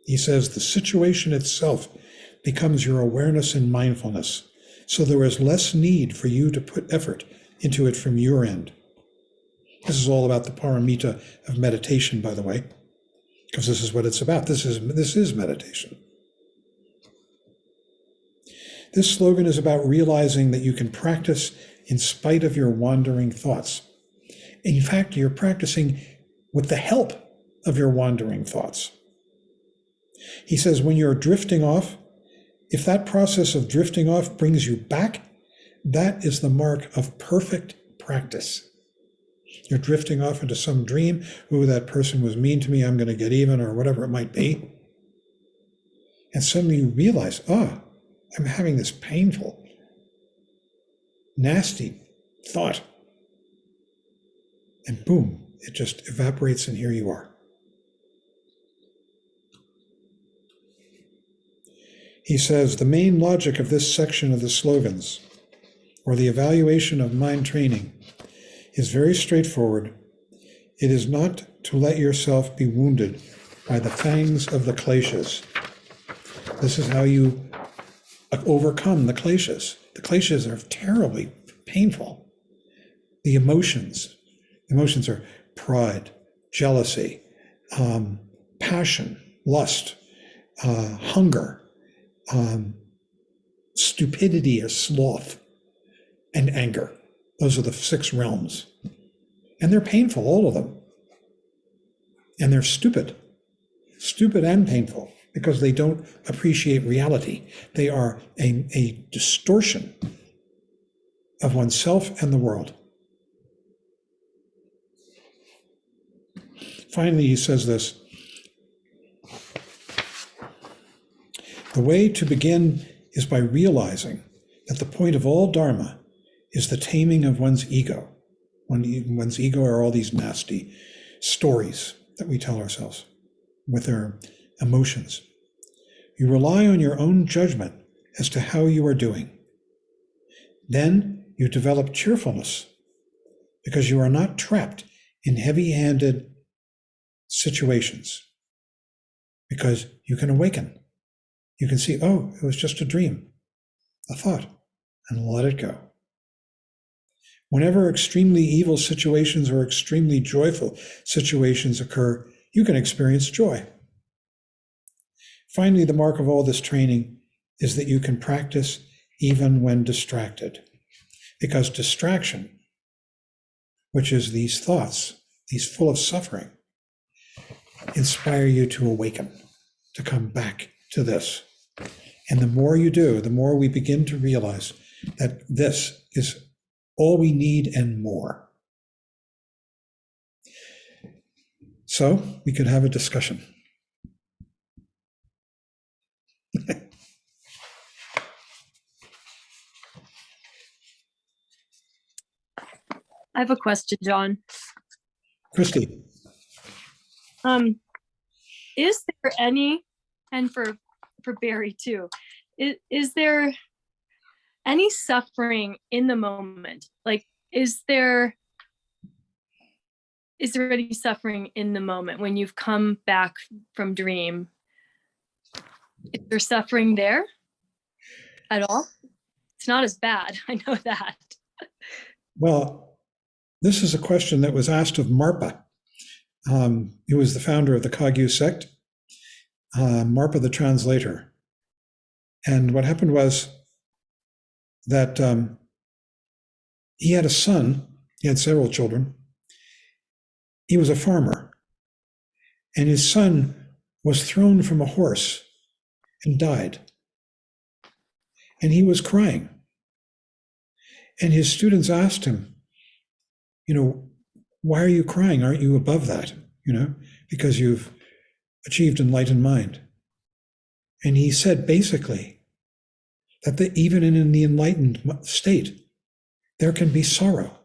He says the situation itself becomes your awareness and mindfulness, so there is less need for you to put effort into it from your end. This is all about the paramita of meditation, by the way, because this is what it's about. This is meditation. This slogan is about realizing that you can practice in spite of your wandering thoughts. In fact, you're practicing with the help of your wandering thoughts. He says when you're drifting off, if that process of drifting off brings you back, that is the mark of perfect practice. You're drifting off into some dream, ooh, that person was mean to me, I'm going to get even, or whatever it might be. And suddenly you realize, I'm having this painful, nasty thought. And boom, it just evaporates and here you are. He says the main logic of this section of the slogans, or the evaluation of mind training, is very straightforward. It is not to let yourself be wounded by the fangs of the kleshas. This is how you overcome the kleshas. The kleshas are terribly painful. The emotions are pride, jealousy, passion, lust, hunger, stupidity or sloth, and anger. Those are the 6 realms. And they're painful, all of them. And they're stupid and painful, because they don't appreciate reality. They are a distortion of oneself and the world. Finally, he says this: the way to begin is by realizing that the point of all Dharma is the taming of one's ego. One's ego are all these nasty stories that we tell ourselves with our emotions. You rely on your own judgment as to how you are doing. Then you develop cheerfulness because you are not trapped in heavy-handed situations, because you can awaken. You can see, oh, it was just a dream, a thought, and let it go. Whenever extremely evil situations or extremely joyful situations occur, you can experience joy. Finally, the mark of all this training is that you can practice even when distracted, because distraction, which is these thoughts, these full of suffering, inspire you to awaken, to come back to this. And the more you do, the more we begin to realize that this is all we need and more. So we could have a discussion. I have a question, John. Christy. Is there any, and for Barry too, is there any suffering in the moment? Like, is there any suffering in the moment when you've come back from dream? Is there suffering there? at all? It's not as bad. I know that. Well, this is a question that was asked of Marpa, who was the founder of the Kagyu sect, Marpa the translator. And what happened was that he had a son, he had several children. He was a farmer, and his son was thrown from a horse and died. And he was crying. And his students asked him, why are you crying? Aren't you above that? Because you've achieved enlightened mind. And he said basically that even in the enlightened state, there can be sorrow.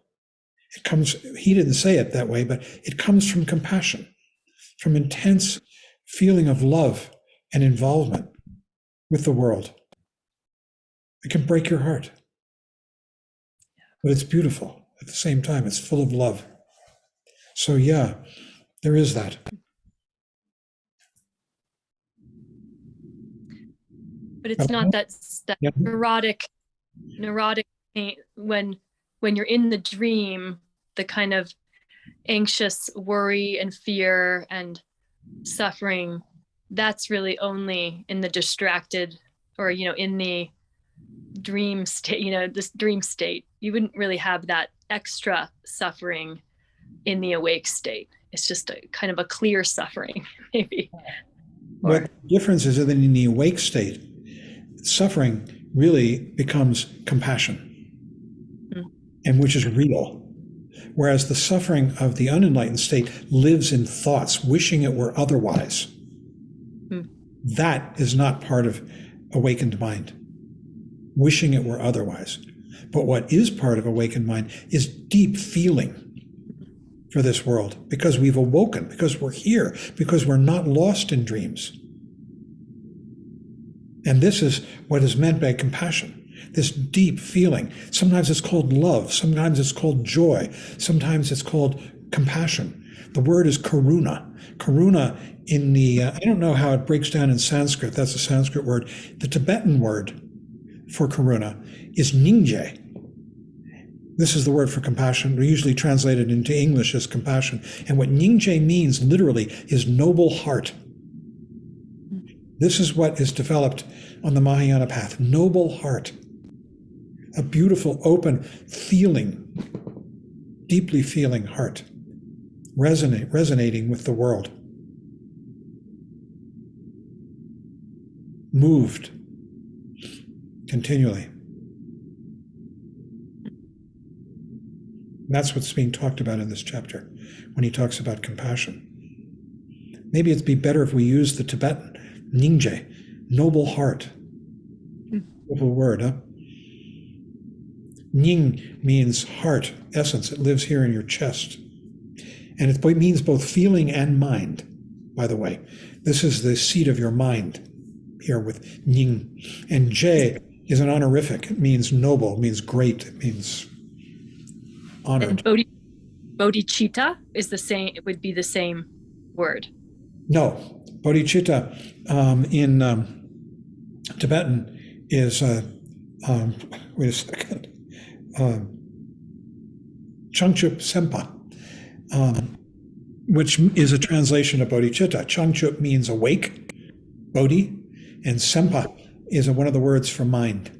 He didn't say it that way, but it comes from compassion, from intense feeling of love and involvement with the world. It can break your heart, but it's beautiful at the same time. It's full of love. So yeah, there is that. But it's not that Yeah. neurotic pain when you're in the dream, the kind of anxious worry and fear and suffering, that's really only in the distracted or in the dream state, this dream state. You wouldn't really have that extra suffering in the awake state. It's just a kind of a clear suffering, maybe. But the difference is that in the awake state, suffering really becomes compassion, and which is real. Whereas the suffering of the unenlightened state lives in thoughts, wishing it were otherwise. That is not part of awakened mind, wishing it were otherwise. But what is part of awakened mind is deep feeling for this world, because we've awoken, because we're here, because we're not lost in dreams. And this is what is meant by compassion, this deep feeling. Sometimes it's called love, sometimes it's called joy, sometimes it's called compassion. The word is karuna. Karuna in the, I don't know how it breaks down in Sanskrit, that's a Sanskrit word. The Tibetan word for karuna is nyingje. This is the word for compassion. We usually translate it into English as compassion. And what nyingje means literally is noble heart. This is what is developed on the Mahayana path, noble heart. A beautiful, open, feeling, deeply feeling heart, resonating with the world. Moved continually. That's what's being talked about in this chapter when he talks about compassion. Maybe it'd be better if we use the Tibetan nyingje, noble heart. Beautiful word, huh? Nying means heart, essence. It lives here in your chest. And it means both feeling and mind, by the way. This is the seat of your mind here with nying. And je is an honorific. It means noble, it means great, it means honored. And bodhicitta is the same, it would be the same word. No, bodhicitta in Tibetan is, wait a second, Changchup Sempa, which is a translation of bodhicitta. Changchup means awake, bodhi, and Sempa is one of the words for mind.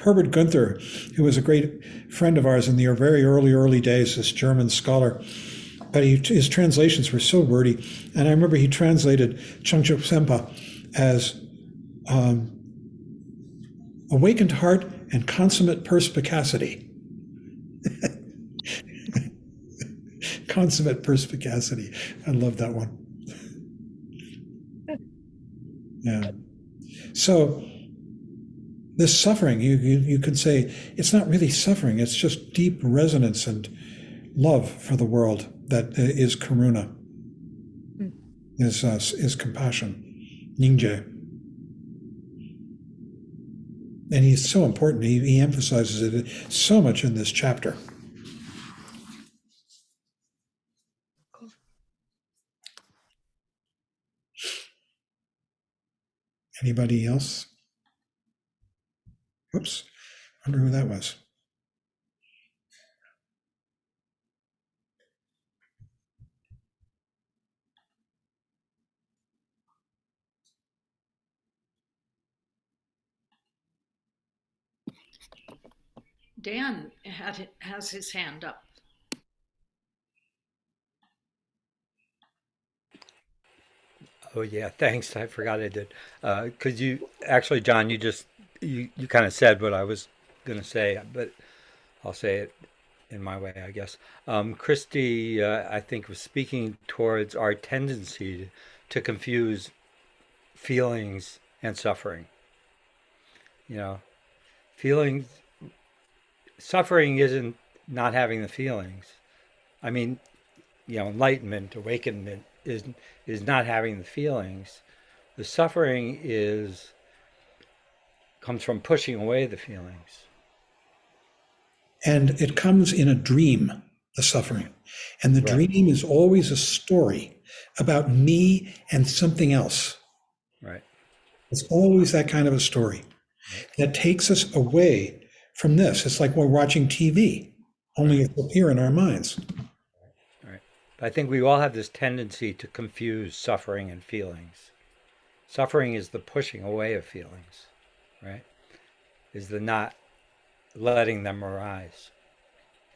Herbert Gunther, who was a great friend of ours in the very early days, this German scholar, but his translations were so wordy. And I remember he translated Changchup Sempa as awakened heart and consummate perspicacity. Consummate perspicacity. I love that one. Yeah. So this suffering, you could say, it's not really suffering, it's just deep resonance and love for the world that is karuna, is compassion, nyingje. And he's so important, he emphasizes it so much in this chapter. Anybody else? Whoops, wonder who that was. Dan has his hand up. Oh yeah, thanks. I forgot I did. Because you actually, John, you kind of said what I was gonna say, but I'll say it in my way, I guess. Christy, I think, was speaking towards our tendency to confuse feelings and suffering. You know, feelings, suffering isn't not having the feelings. I mean, enlightenment, awakenment is not having the feelings. The suffering is comes from pushing away the feelings. And it comes in a dream, the suffering. And the Right. dream is always a story about me and something else. Right. It's always that kind of a story that takes us away from this. It's like we're watching TV, only it's up here in our minds. Right. But I think we all have this tendency to confuse suffering and feelings. Suffering is the pushing away of feelings, right? Is the not letting them arise.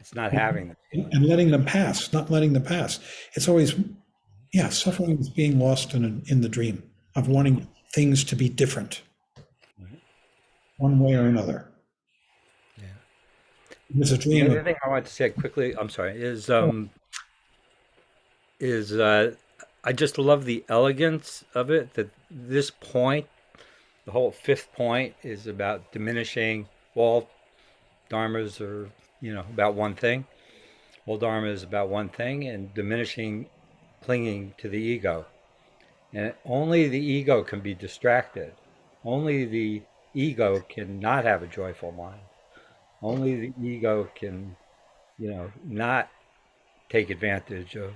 It's not having the feelings. And letting them pass, not letting them pass. It's always, yeah, suffering is being lost in the dream of wanting things to be different, one way or another. Yeah. It's a The dream other of, thing I want to say quickly, I'm sorry, is I just love the elegance of it. That this point, the whole fifth point, is about diminishing all dharmas are about one thing. All dharma is about one thing, and diminishing clinging to the ego. And only the ego can be distracted. Only the ego can not have a joyful mind. Only the ego can, not take advantage of,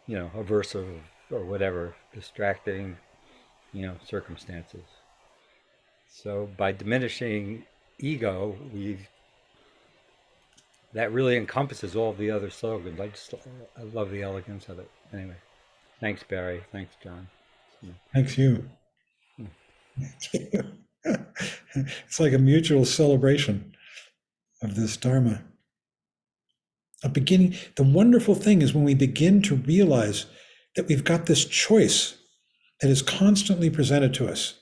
aversive or whatever distracting, circumstances. So by diminishing ego, that really encompasses all the other slogans. I love the elegance of it. Anyway, thanks Barry. Thanks John. thanks you. It's like a mutual celebration of this Dharma. A beginning, the wonderful thing is when we begin to realize that we've got this choice that is constantly presented to us.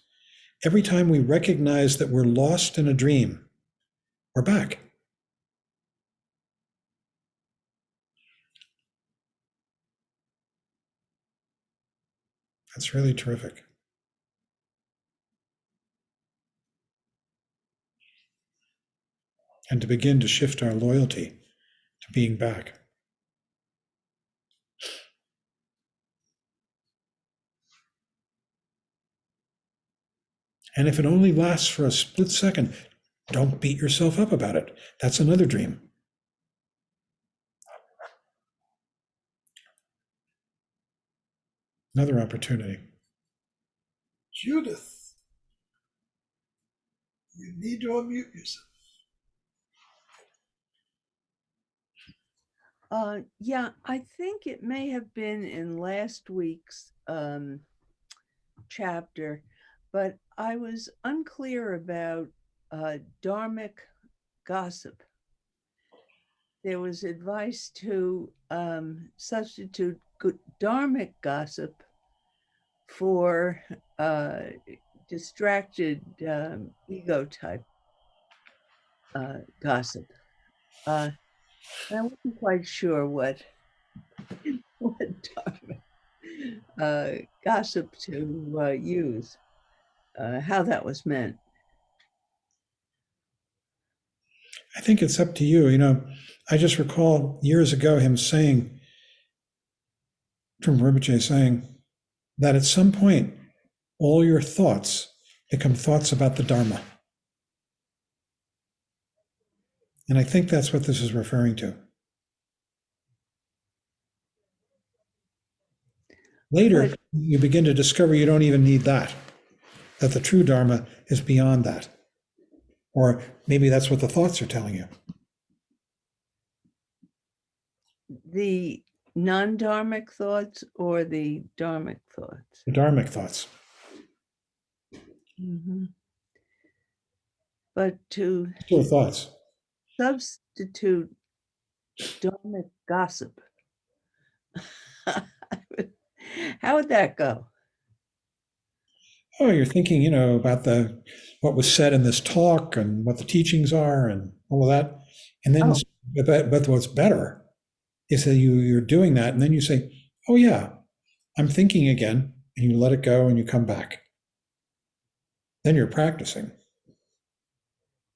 Every time we recognize that we're lost in a dream, we're back. That's really terrific. And to begin to shift our loyalty to being back. And if it only lasts for a split second, don't beat yourself up about it. That's another dream. Another opportunity. Judith, you need to unmute yourself. Yeah, I think it may have been in last week's chapter, but I was unclear about dharmic gossip. There was advice to substitute dharmic gossip for distracted ego type gossip. I wasn't quite sure what gossip to use, how that was meant. I think it's up to you. I just recall years ago him saying, from Rinpoche saying, that at some point, all your thoughts become thoughts about the Dharma. And I think that's what this is referring to. Later, you begin to discover you don't even need that. that the true Dharma is beyond that. Or maybe that's what the thoughts are telling you. The non-dharmic thoughts or the dharmic thoughts? The Dharmic thoughts. Mhm. But to Pure thoughts. substitute dharmic gossip, how would that go? Oh, you're thinking, about what was said in this talk and what the teachings are and all of that. And then, Oh. but what's better is that you're doing that, and then you say, "Oh yeah, I'm thinking again," and you let it go and you come back. Then you're practicing.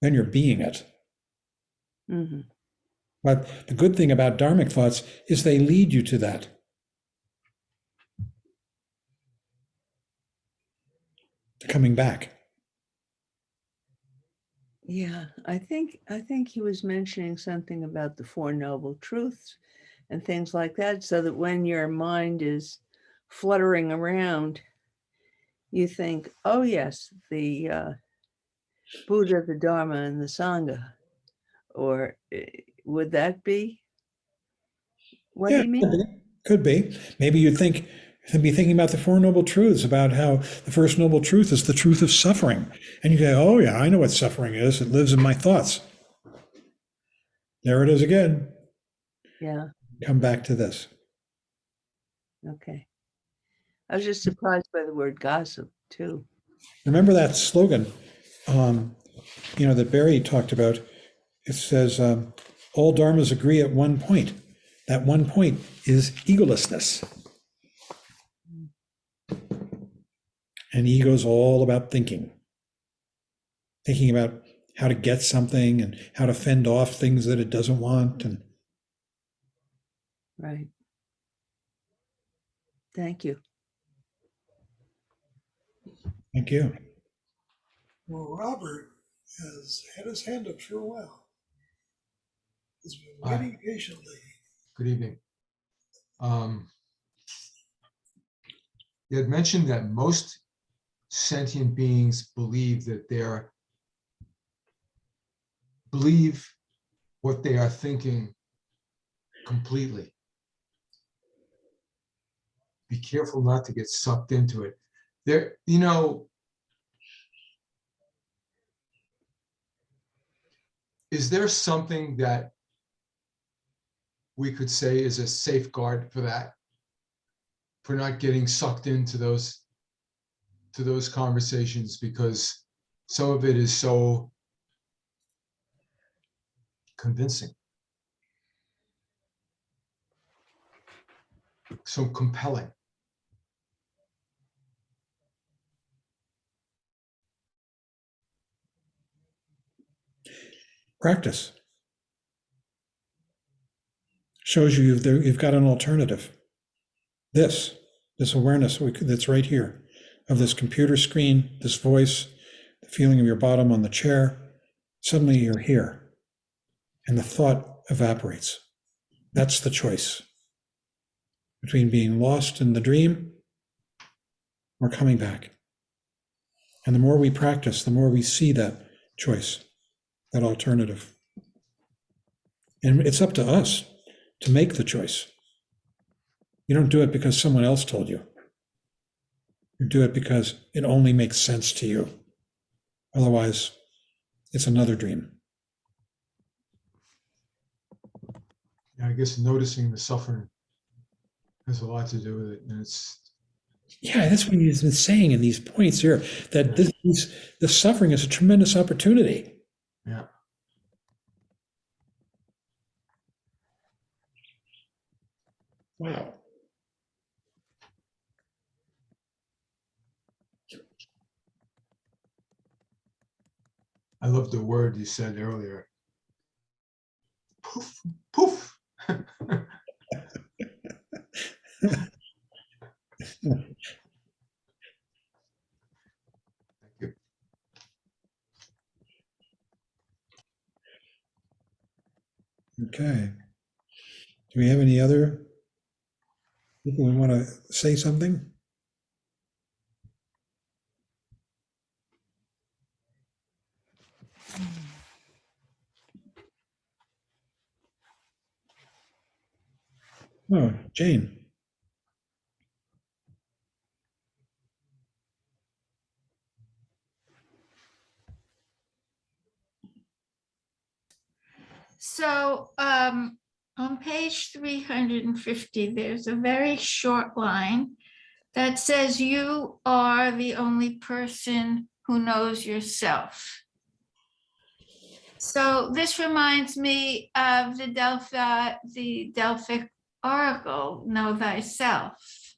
Then you're being it. Mhm. But the good thing about dharmic thoughts is they lead you to that. To coming back. Yeah, I think he was mentioning something about the Four Noble Truths and things like that, so that when your mind is fluttering around, you think, oh yes, the Buddha, the Dharma, and the Sangha. Or would that be what Yeah, he means? could be. Maybe you'd be thinking about the Four Noble Truths, about how the first noble truth is the truth of suffering. And you go, "Oh yeah, I know what suffering is. It lives in my thoughts." There it is again. Yeah, Come back to this. okay. I was just surprised by the word gossip too. Remember that slogan, that Barry talked about? It says, all dharmas agree at one point. That one point is egolessness. And ego's all about thinking about how to get something and how to fend off things that it doesn't want. And Right. Thank you. thank you. Well, Robert has had his hand up for a while. He's been Hi. waiting patiently. Good evening. You had mentioned that most sentient beings believe what they are thinking completely. Be careful not to get sucked into it. Is there something that we could say is a safeguard for that? For not getting sucked into those conversations, because some of it is so convincing, so compelling. Practice shows you've got an alternative. This awareness that's right here, of this computer screen, this voice, the feeling of your bottom on the chair. Suddenly you're here, and the thought evaporates. That's the choice between being lost in the dream or coming back. And the more we practice, the more we see that choice, that alternative. And it's up to us to make the choice. You don't do it because someone else told you. You do it because it only makes sense to you. Otherwise, it's another dream. I guess noticing the suffering has a lot to do with it, and Yeah, that's what he's been saying in these points here, that the suffering is a tremendous opportunity. yeah. Wow. I love the word you said earlier. Poof, poof. Thank you. Okay. Do we have any other people who want to say something? Oh, Jane. So on page 350, there's a very short line that says, "You are the only person who knows yourself." So this reminds me of the Delphic oracle, "Know thyself,"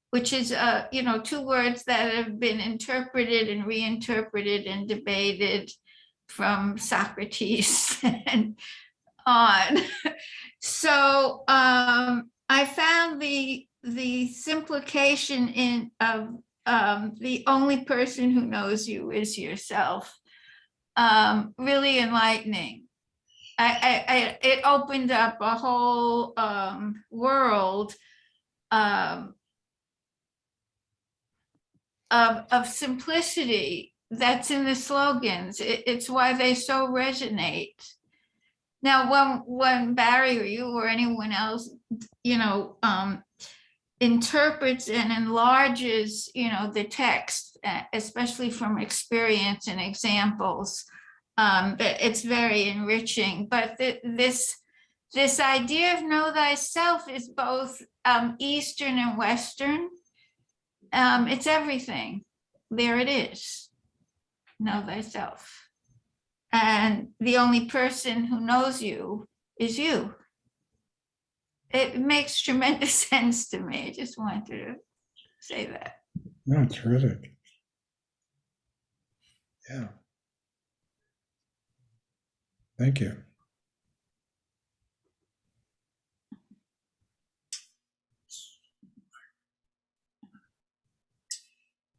which is, two words that have been interpreted and reinterpreted and debated from Socrates and on. So I found the simplification in of the only person who knows you is yourself really enlightening. It opened up a whole world um, of simplicity that's in the slogans. It's why they so resonate. Now, when Barry or you or anyone else, interprets and enlarges, the text, especially from experience and examples, it's very enriching. But this idea of know thyself is both Eastern and Western. It's everything. There it is. Know thyself. And the only person who knows you is you. It makes tremendous sense to me. I just wanted to say that. No, terrific. Yeah. Thank you.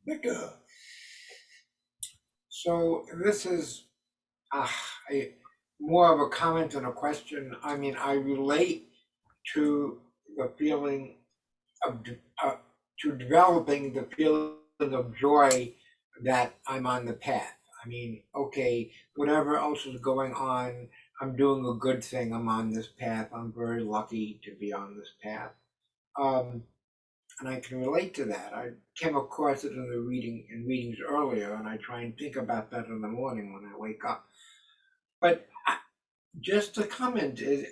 Mika, So this is more of a comment than a question. I mean, I relate to the feeling of to developing the feeling of joy that I'm on the path. I mean, okay, whatever else is going on, I'm doing a good thing. I'm on this path. I'm very lucky to be on this path. And I can relate to that. I came across it in readings earlier, and I try and think about that in the morning when I wake up. But just a comment is,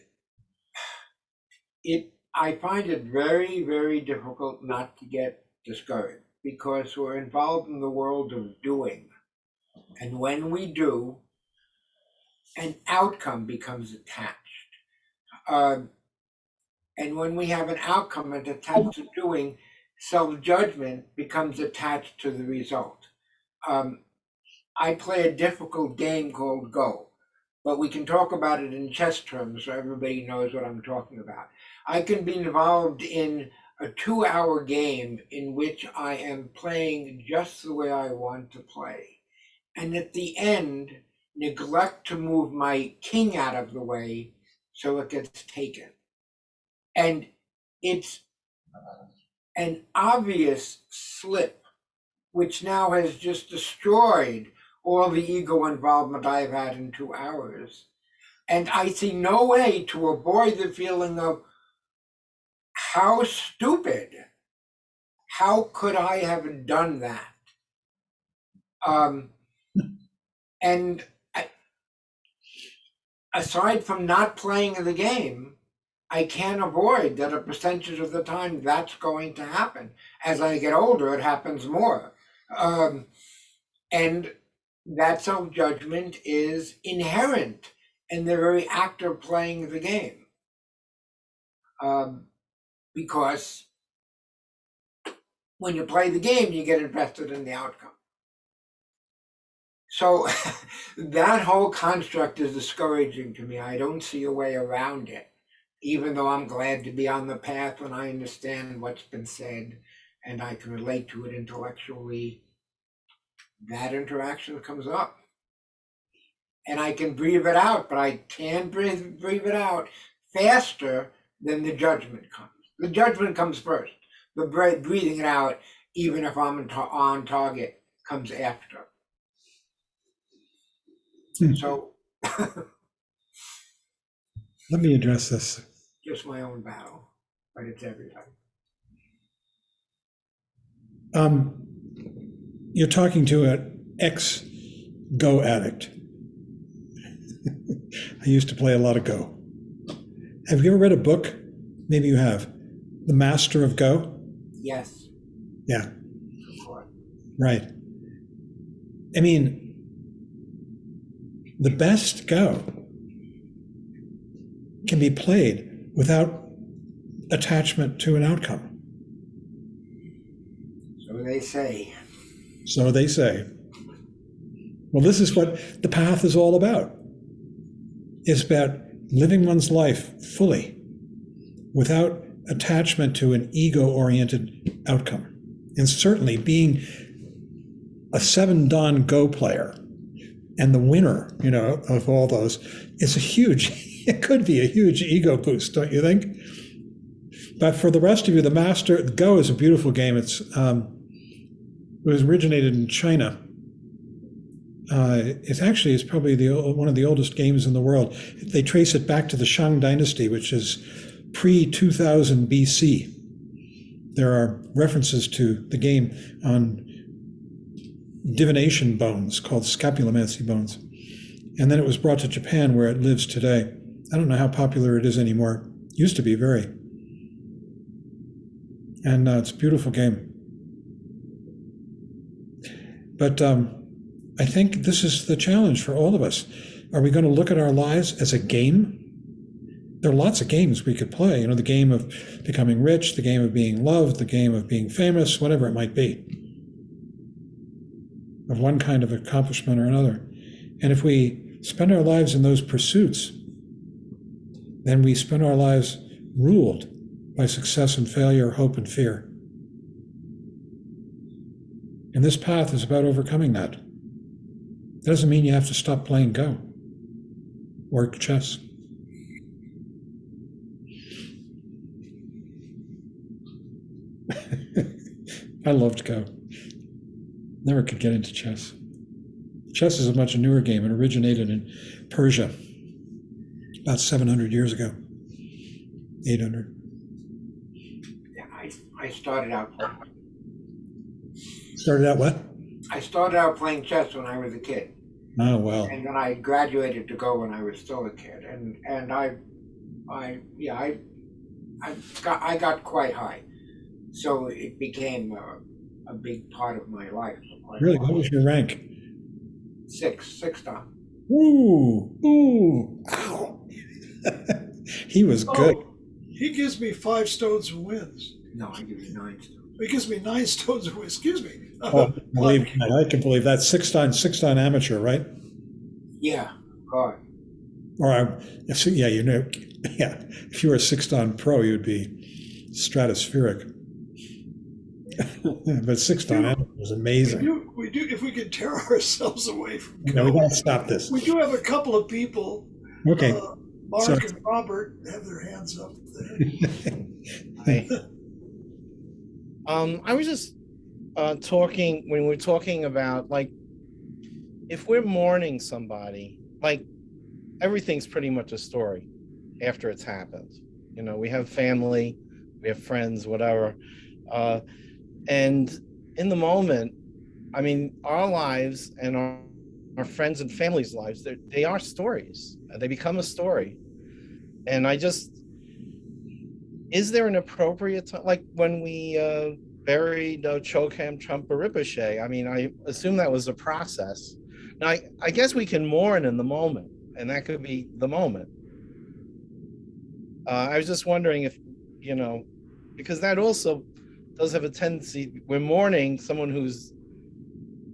I find it very, very difficult not to get discouraged because we're involved in the world of doing, and when we do, an outcome becomes attached. And when we have an outcome attached to doing, self-judgment becomes attached to the result. I play a difficult game called Go, but we can talk about it in chess terms so everybody knows what I'm talking about. I can be involved in a 2-hour game in which I am playing just the way I want to play. And at the end, neglect to move my king out of the way so it gets taken. And it's an obvious slip, which now has just destroyed all the ego involvement I've had in 2 hours. And I see no way to avoid the feeling of how stupid, how could I have done that? And aside from not playing the game, I can't avoid that a percentage of the time that's going to happen. As I get older, it happens more. And that self-judgment is inherent in the very act of playing the game. Because when you play the game, you get invested in the outcome. So that whole construct is discouraging to me. I don't see a way around it, even though I'm glad to be on the path and I understand what's been said and I can relate to it intellectually. That interaction comes up. And I can breathe it out, but I can't breathe it out faster than the judgment comes. The judgment comes first. The breathing it out, even if I'm on target, comes after. So Let me address this. just my own battle. but it's everybody. You're talking to an ex-Go addict. I used to play a lot of Go. Have you ever read a book? Maybe you have. The Master of Go? Yes, Yeah, of course. right. I mean, the best Go can be played without attachment to an outcome. So they say. So they say. Well, this is what the path is all about. It's about living one's life fully without attachment to an ego-oriented outcome. And certainly being a 7-dan Go player and the winner, of all those, is it could be a huge ego boost, don't you think? But for the rest of you, the Master, Go is a beautiful game. It was originated in China. It's probably one of the oldest games in the world. They trace it back to the Shang Dynasty, which is pre-2000 BC. There are references to the game on divination bones called scapulomancy bones. And then it was brought to Japan, where it lives today. I don't know how popular it is anymore. Used to be very. And it's a beautiful game. But I think this is the challenge for all of us. Are we going to look at our lives as a game? There are lots of games we could play. The game of becoming rich, the game of being loved, the game of being famous, whatever it might be, of one kind of accomplishment or another. And if we spend our lives in those pursuits, then we spend our lives ruled by success and failure, hope and fear. And this path is about overcoming that. That doesn't mean you have to stop playing Go or chess. I loved Go. Never could get into chess. Chess is a much newer game. It originated in Persia about 700 years ago, 800. Yeah, I started out playing. Started out what? I started out playing chess when I was a kid, Oh, well. and then I graduated to Go when I was still a kid, and I got quite high, so it became a big part of my life. For quite a Really, while. what was your rank? Six dan. Ooh, ow. He was good. Oh, he gives me 5 stones and wins. No, I give you 9 still. He gives me 9 stones and wins. Excuse me. Oh, I can believe that. 6-dan amateur, right? Yeah, God. Or, yeah, yeah. If you were a 6-dan pro, you'd be stratospheric. But 6-dan amateur was amazing. We do. If we could tear ourselves away from No, we got to stop this. We do have a couple of people. Okay. Mark So- and Robert have their hands up there. Hi. I was just talking when we're talking about, like, if we're mourning somebody, like, everything's pretty much a story after it's happened. We have family, we have friends, whatever. And in the moment, I mean, our lives and our friends and family's lives, they are stories. They become a story. And is there an appropriate time, like when we buried Chokham Trungpa Rinpoche? I mean, I assume that was a process. Now, I guess we can mourn in the moment, and that could be the moment. I was just wondering if, because that also does have a tendency, we're mourning someone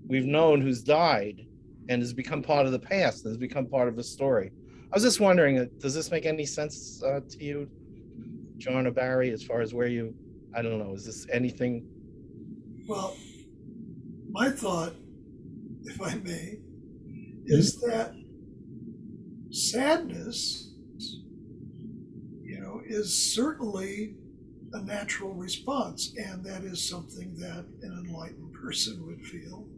we've known who's died and has become part of the past and has become part of the story. I was just wondering, does this make any sense to you, John or Barry, as far as I don't know, is this anything? Well, my thought, if I may, is that sadness, is certainly a natural response, and that is something that an enlightened person would feel.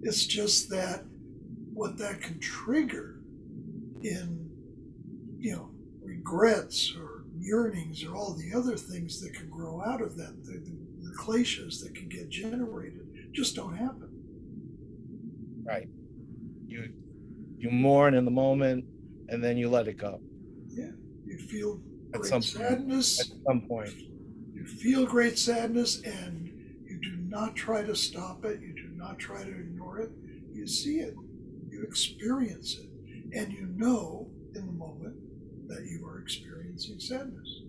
It's just that what that can trigger in, regrets or yearnings or all the other things that can grow out of that, the kleshas that can get generated, just don't happen. Right. You mourn in the moment, and then you let it go Yeah, you feel at great some point. At sadness. some point. You feel great sadness, and you do not try to stop it. You do not try to ignore it. You see it. You experience it. And you know in the moment that you are experiencing sadness.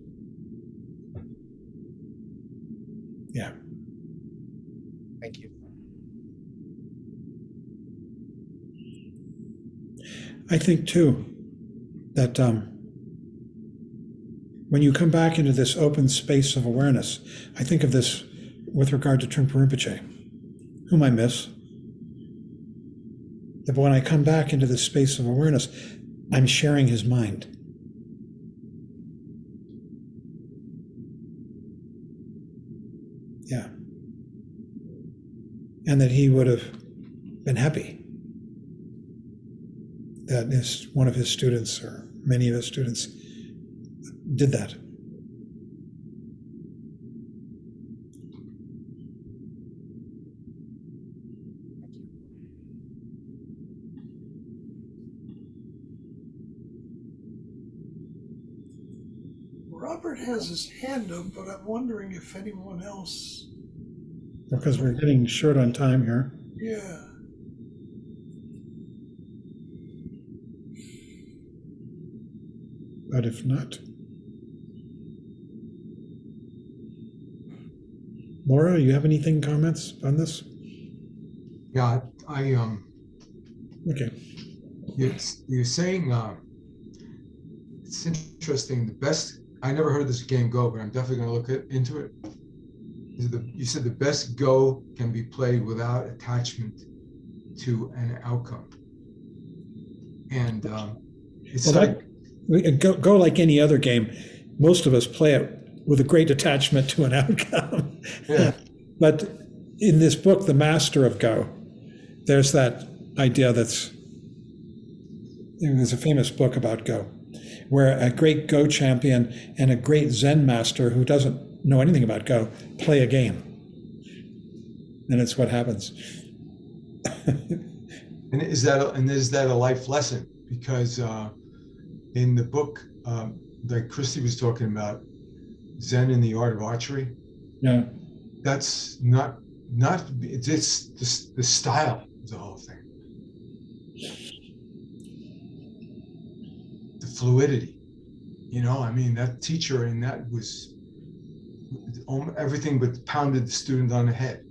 Yeah. Thank you. I think too that when you come back into this open space of awareness, I think of this with regard to Trungpa Rinpoche, whom I miss. That when I come back into this space of awareness, I'm sharing his mind. Yeah. And that he would have been happy that one of his students, or many of his students, did that. Robert has his hand up, but I'm wondering if anyone else. Because we're getting short on time here. Yeah. But if not, Laura, you have anything, comments on this? Yeah, Okay. you're saying it's interesting. I never heard this game Go, but I'm definitely going to look into it. You said the best Go can be played without attachment to an outcome, and it's Go like any other game. Most of us play it with a great attachment to an outcome. Yeah. But in this book, The Master of Go, there's that idea there's a famous book about Go, where a great Go champion and a great Zen master who doesn't know anything about Go play a game. And it's what happens. And is that a life lesson? Because in the book that Christy was talking about, Zen in the Art of Archery, Yeah. that's not it's the style of the whole thing, the fluidity. I mean, that teacher in that was everything but pounded the student on the head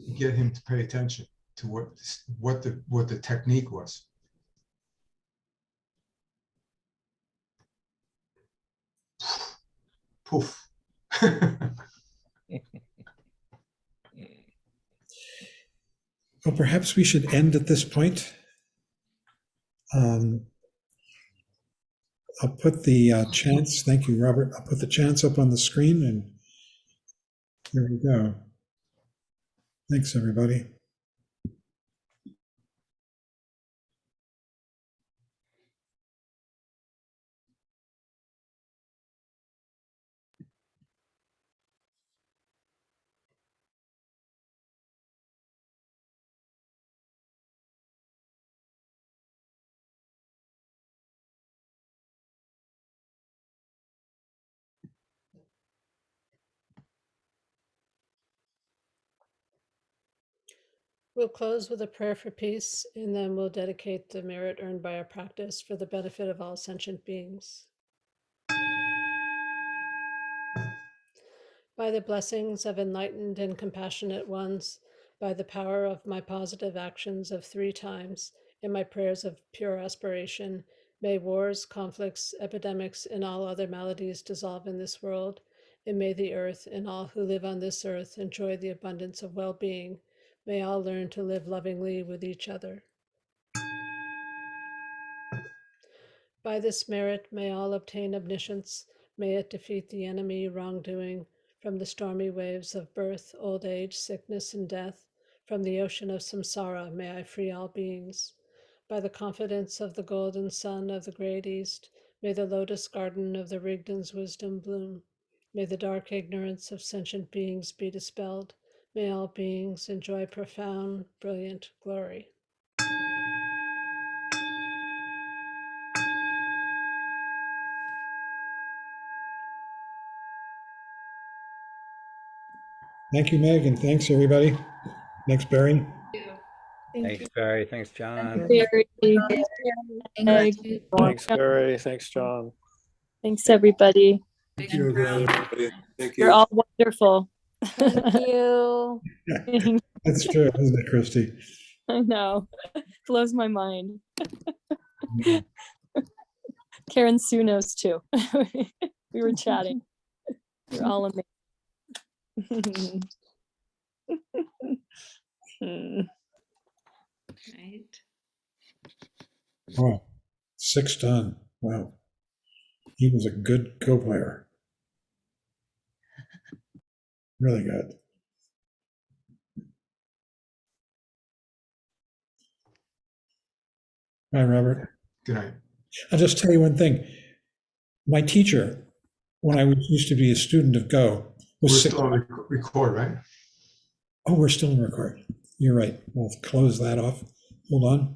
to get him to pay attention to what the technique was. Poof. Well, perhaps we should end at this point. I'll put the chants. Thank you, Robert. I'll put the chants up on the screen, and here we go. Thanks, everybody. We'll close with a prayer for peace, and then we'll dedicate the merit earned by our practice for the benefit of all sentient beings. By the blessings of enlightened and compassionate ones, by the power of my positive actions of 3 times, and my prayers of pure aspiration, may wars, conflicts, epidemics, and all other maladies dissolve in this world, and may the earth and all who live on this earth enjoy the abundance of well-being. May all learn to live lovingly with each other. By this merit, may all obtain omniscience. May it defeat the enemy wrongdoing. From the stormy waves of birth, old age, sickness, and death, from the ocean of samsara, may I free all beings. By the confidence of the golden sun of the great East, May the lotus garden of the Rigdon's wisdom bloom. May the dark ignorance of sentient beings be dispelled. May all beings enjoy profound, brilliant glory. Thank you, Meg, and thanks, everybody. Thanks, Barry. Thanks, Barry. Thanks, John. Very, Meg. Thanks, Barry. Thanks, John. Thanks, everybody. Thank you, everybody. Thank You're you. all wonderful. Thank you. That's true, isn't it, Christy? I know. Blows my mind. Karen Sue knows too. We were chatting. You're all amazing. Right. Wow, 6 done. Wow, he was a good Go player. Really good. Hi, Robert. Good night. I'll just tell you one thing. My teacher, when I used to be a student of Go, We're was still on record, right? Oh, we're still in record. You're right. We'll close that off. Hold on.